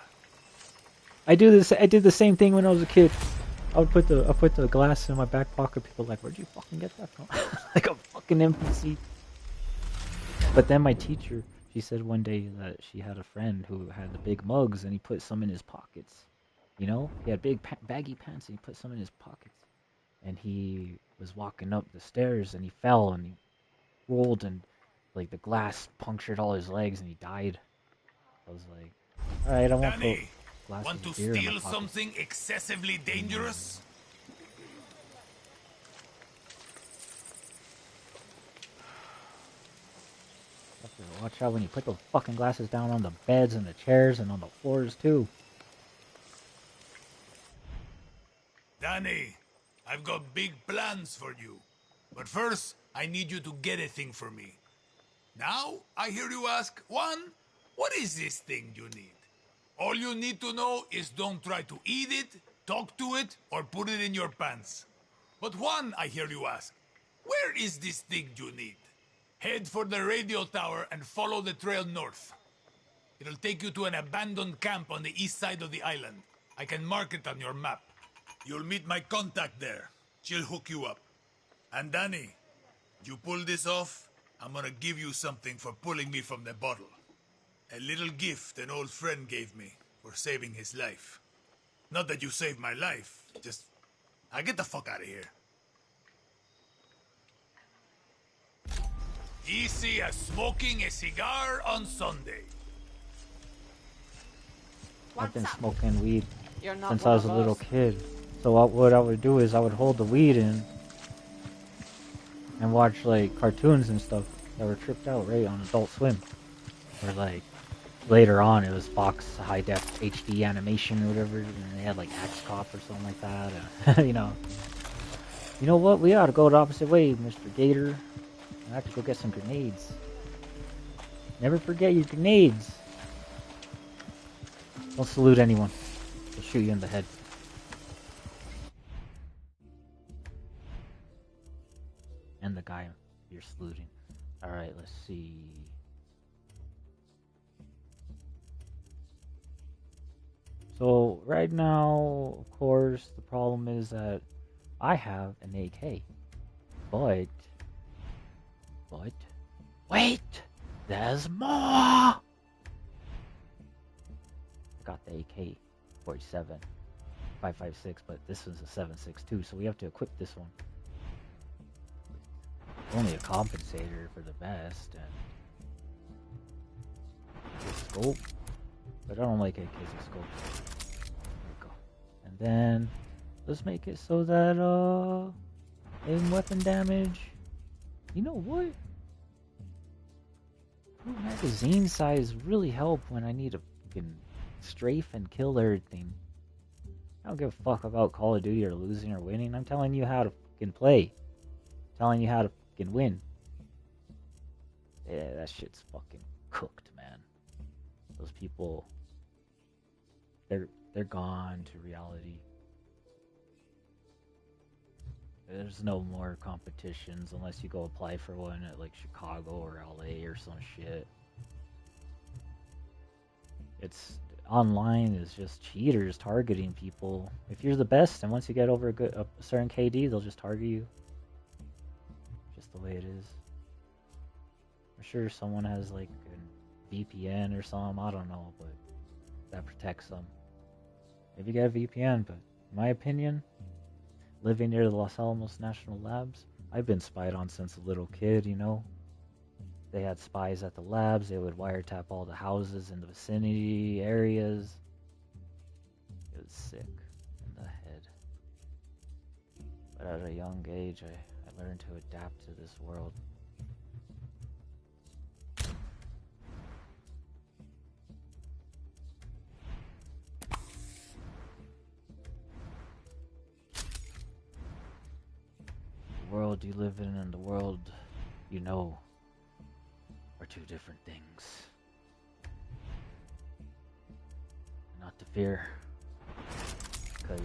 I do this. I did the same thing when I was a kid. I put the glass in my back pocket. People are like, where'd you fucking get that from? Like a fucking NPC. But then my teacher, she said one day that she had a friend who had the big mugs and he put some in his pockets. You know, he had big baggy pants and he put some in his pockets. And he was walking up the stairs and he fell and he rolled and like the glass punctured all his legs and he died. I was like, all right, I won't put glasses Want to of beer in my steal pockets. something excessively dangerous? Watch out when you put those fucking glasses down on the beds and the chairs and on the floors too. Danny, I've got big plans for you. But first, I need you to get a thing for me. Now, I hear you ask, Juan, what is this thing you need? All you need to know is don't try to eat it, talk to it, or put it in your pants. But Juan, I hear you ask, where is this thing you need? Head for the radio tower and follow the trail north. It'll take you to an abandoned camp on the east side of the island. I can mark it on your map. You'll meet my contact there. She'll hook you up. And Danny, you pull this off, I'm gonna give you something for pulling me from the bottle. A little gift an old friend gave me for saving his life. Not that you saved my life, just... I get the fuck out of here. Easy as smoking a cigar on Sunday. I've been smoking weed You're not since I one was a of little us. kid. So what I would do is I would hold the weed in and watch like cartoons and stuff that were tripped out right on Adult Swim. Or like later on it was Fox High Def HD animation or whatever, and they had like Axe Cop or something like that. You know what? We ought to go the opposite way, Mr. Gator. I have to go get some grenades. Never forget your grenades. Don't salute anyone. They'll shoot you in the head. And the guy you're saluting. Alright, let's see. So, right now, of course, the problem is that I have an AK. But... Wait! There's more! I got the AK-47. 5.56, but this is a 7.62, so we have to equip this one. Only a compensator for the vest, and the scope. But I don't like AK's scope. There we go. And then, let's make it so that, aim weapon damage. You know what? Magazine size really help when I need to fucking strafe and kill everything. I don't give a fuck about Call of Duty or losing or winning. I'm telling you how to fucking play. I'm telling you how to fucking win. Yeah, that shit's fucking cooked, man. Those people, they're gone to reality. There's no more competitions unless you go apply for one at like Chicago or LA or some shit. It's online is just cheaters targeting people. If you're the best, and once you get over a certain KD, they'll just target you. Just the way it is. I'm sure someone has like a VPN or something. I don't know, but that protects them. Maybe get a VPN, but in my opinion, living near the Los Alamos National Labs, I've been spied on since a little kid, you know. They had spies at the labs. They would wiretap all the houses in the vicinity areas. It was sick in the head. But at a young age, I learned to adapt to this world. The world you live in and the world you know are two different things. And not to fear. Because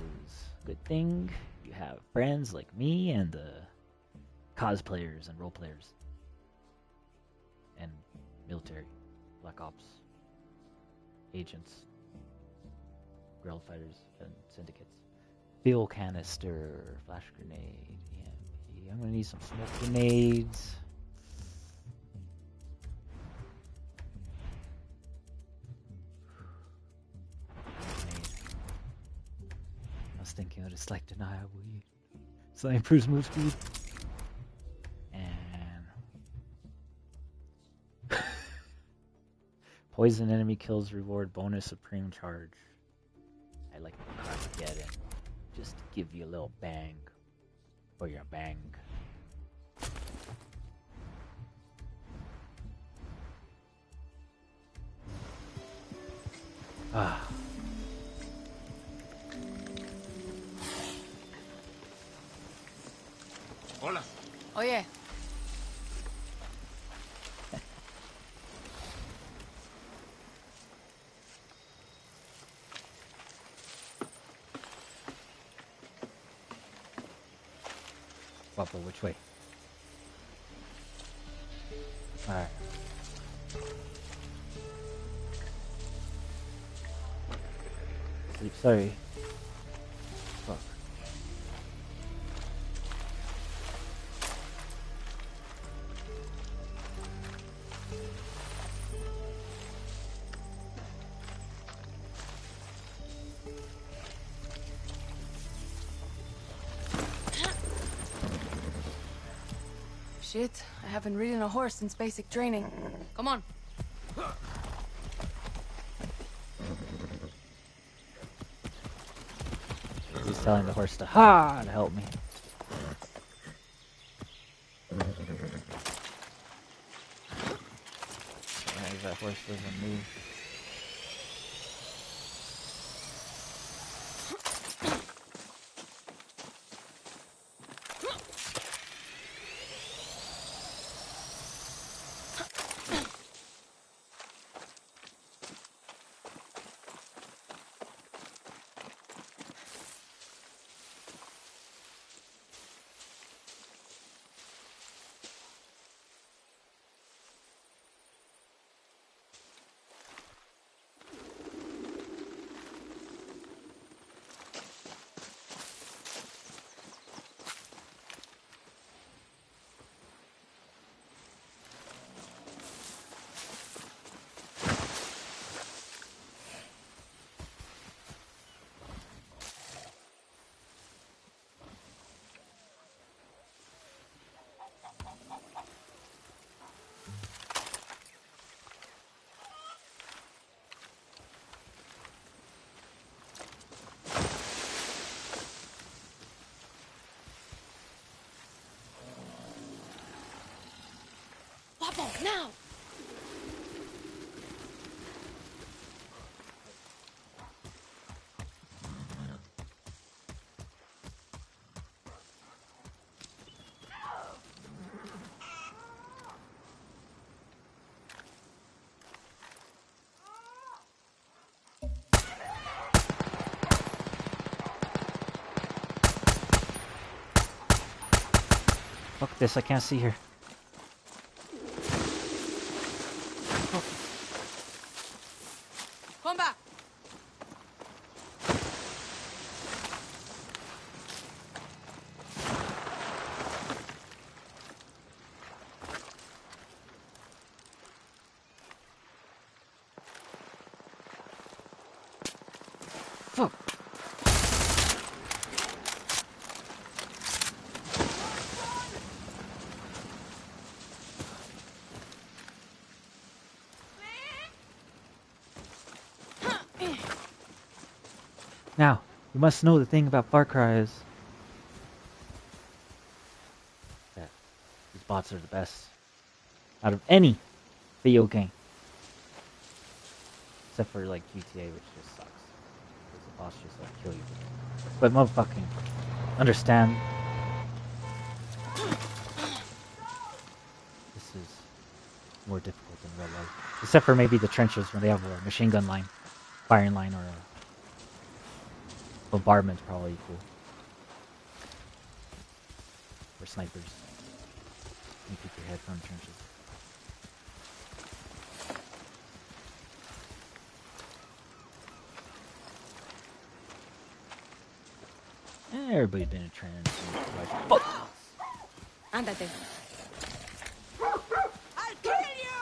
good thing you have friends like me and the cosplayers and role players. And military, black ops, agents, guerrilla fighters, and syndicates. Fuel canister, flash grenade, EMP. I'm gonna need some smoke grenades. I was thinking what it's like to not have weed. So that improves move speed. And poison enemy kills reward bonus supreme charge. I like the Carmageddon. Just to give you a little bang for your bang. Ah. Hola. Oye. Guapo, which way? Alright. Sorry. Fuck. Shit, I haven't ridden a horse since basic training. Come on. He's telling the horse to ha to help me. That horse doesn't move. Now! Fuck this, I can't see her. Come back! Fuck. Now, you must know the thing about Far Cry is that these bots are the best out of any video game. Except for like GTA, which just sucks. Because the bots just like kill you. But motherfucking understand. This is more difficult than real life. Except for maybe the trenches when they have a machine gun line, firing line, or a Bombardment's probably cool. For snipers. You keep your head from trenches. Everybody's been in trans. Fuck! Ándate. I'll kill you!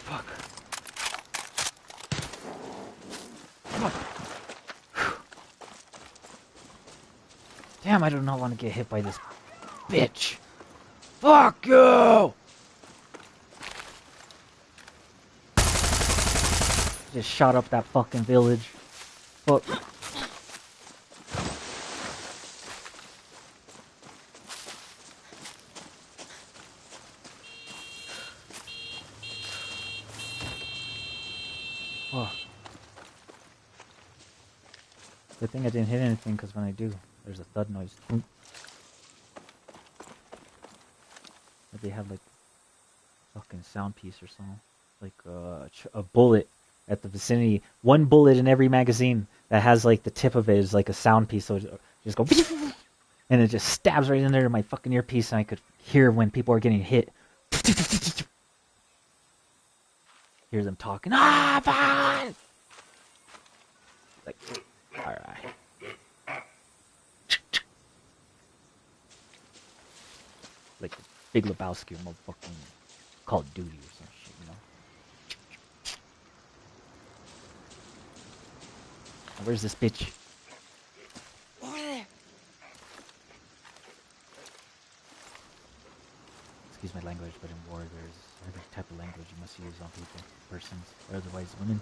Fuck. Fuck. Damn, I do not want to get hit by this bitch. Fuck you! Just shot up that fucking village. Fuck. Oh. Good thing I didn't hit anything, because when I do, there's a thud noise. Maybe they have like fucking sound piece or something. Like a bullet at the vicinity. One bullet in every magazine that has like the tip of it is like a sound piece, so it just go and it just stabs right in there to my fucking earpiece, and I could hear when people are getting hit. Hear them talking. Ah, fine. Like, all right. Like Big Lebowski or motherfucking Call of Duty or some shit, you know. Now, where's this bitch? Over there. Excuse my language, but in war there's every type of language you must use on people, persons, or otherwise women.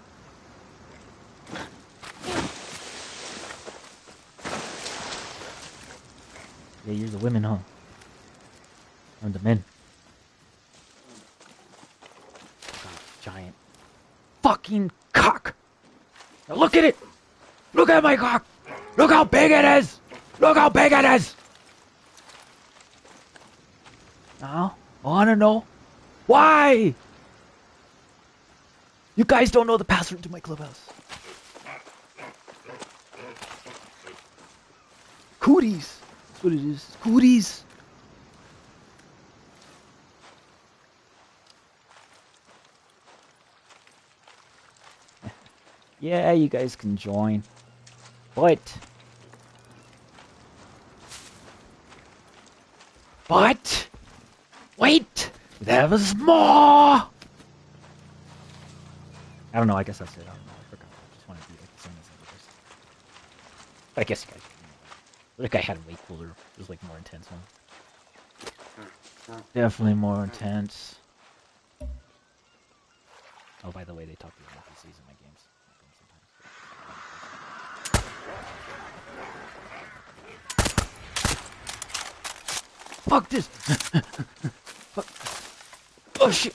Yeah, you're the women, huh? I'm the men. God, giant fucking cock! Now look at it! Look at my cock! Look how big it is! Look how big it is! Now, I wanna know why? You guys don't know the password to my clubhouse. Cooties! That's what it is. Cooties! Yeah, you guys can join. But wait! There was more! I don't know, I guess that's it. I don't know, I forgot. I just want to be like the same as others. But I guess you guys can. That guy had it way cooler. It was like more intense one. Definitely more intense. Oh, by the way, they talk to the NPCs in my games. Fuck this! Fuck. Oh shit!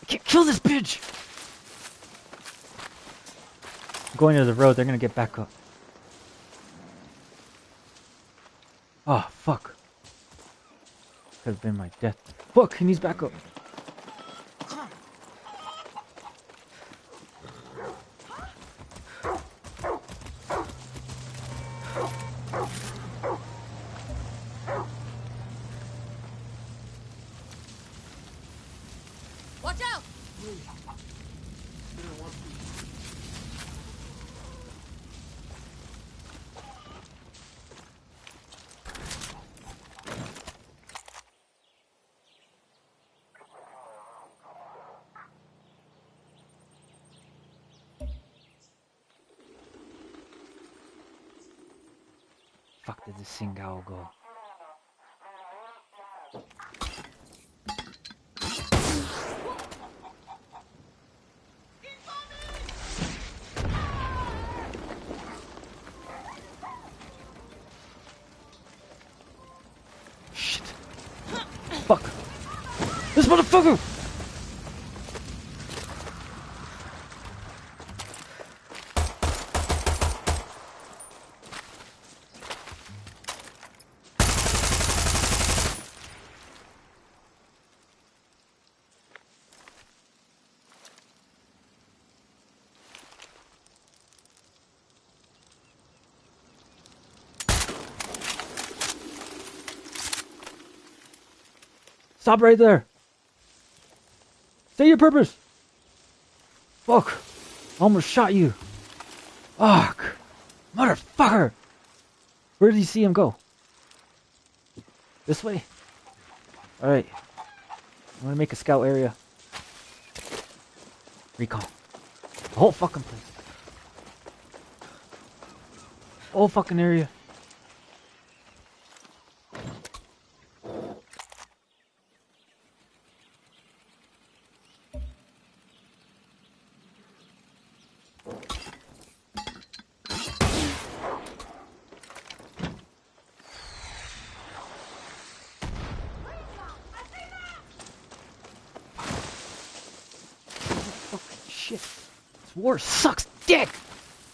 I can't kill this bitch! I'm going to the road, they're gonna get back up. Oh, fuck. Could have been my death. Fuck, he needs back up. Watch out! Fuck did this Singao go? Shit. Fuck. This motherfucker! Stop right there. Say your purpose. Fuck. I almost shot you. Fuck. Motherfucker. Where did you see him go? This way? Alright. I'm gonna make a scout area. Recon. The whole fucking place. Whole fucking area. Shit. This war sucks dick!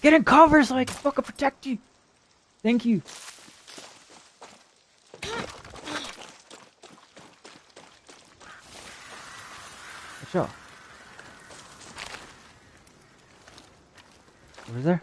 Get in cover so I can fucking protect you! Thank you. Watch out. Over there?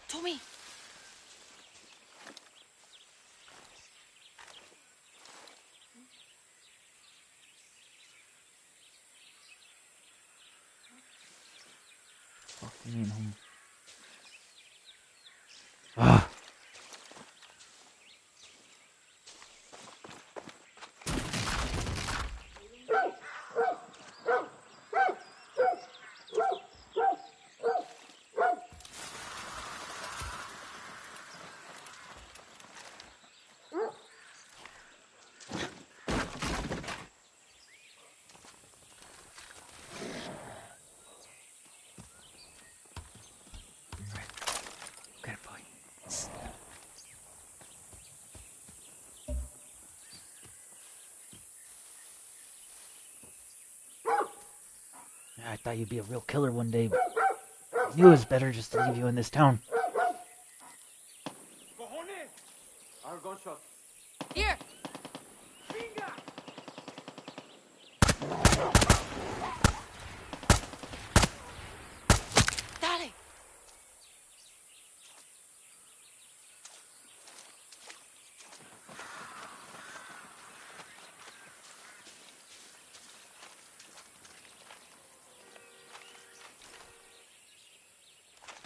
Tommy! Fuck, you ain't home. Ah. I thought you'd be a real killer one day, but I knew it was better just to leave you in this town. Our gunshot. Here! Dale!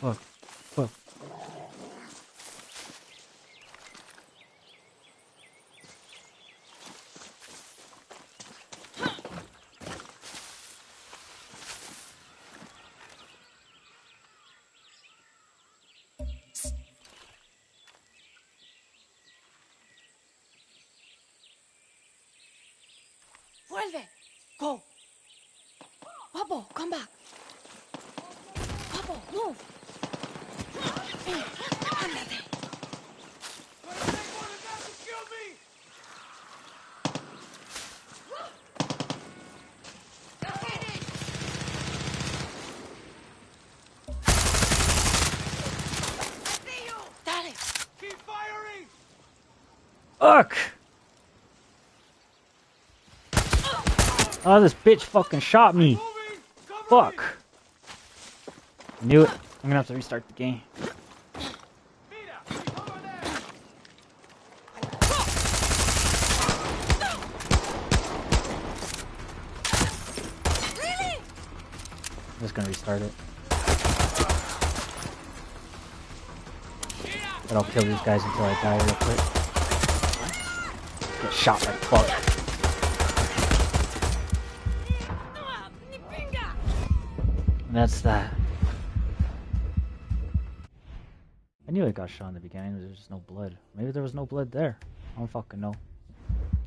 Fuck. Fuck. Vuelve! Go! Pablo, come back! Pablo, move! Ándate! Dale! Keep firing! Fuck! Oh, this bitch fucking shot me. Fuck. Knew it. I'm gonna have to restart the game. I'm just gonna restart it. But I'll kill these guys until I die real quick. Get shot like fuck. And that's that. I knew I got shot in the beginning, but there was just no blood. Maybe there was no blood there. I don't fucking know.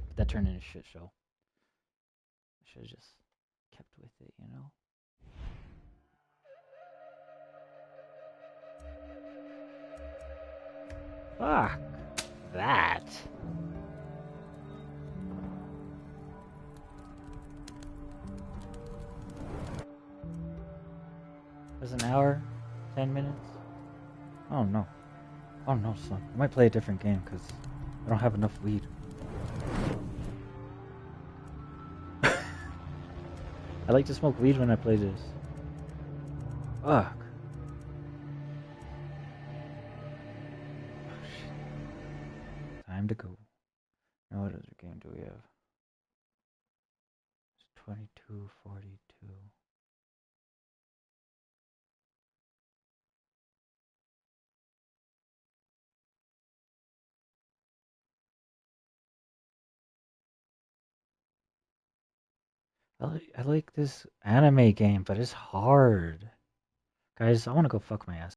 But that turned into a shit show. I should have just kept with it, you know? Fuck that. Was an hour, 10 minutes? Oh no. Oh no, son. I might play a different game because I don't have enough weed. I like to smoke weed when I play this. Fuck. Oh, shit. Time to go. Now what other game do we have? It's 22:42. I like this anime game, but it's hard. Guys, I want to go fuck my ass.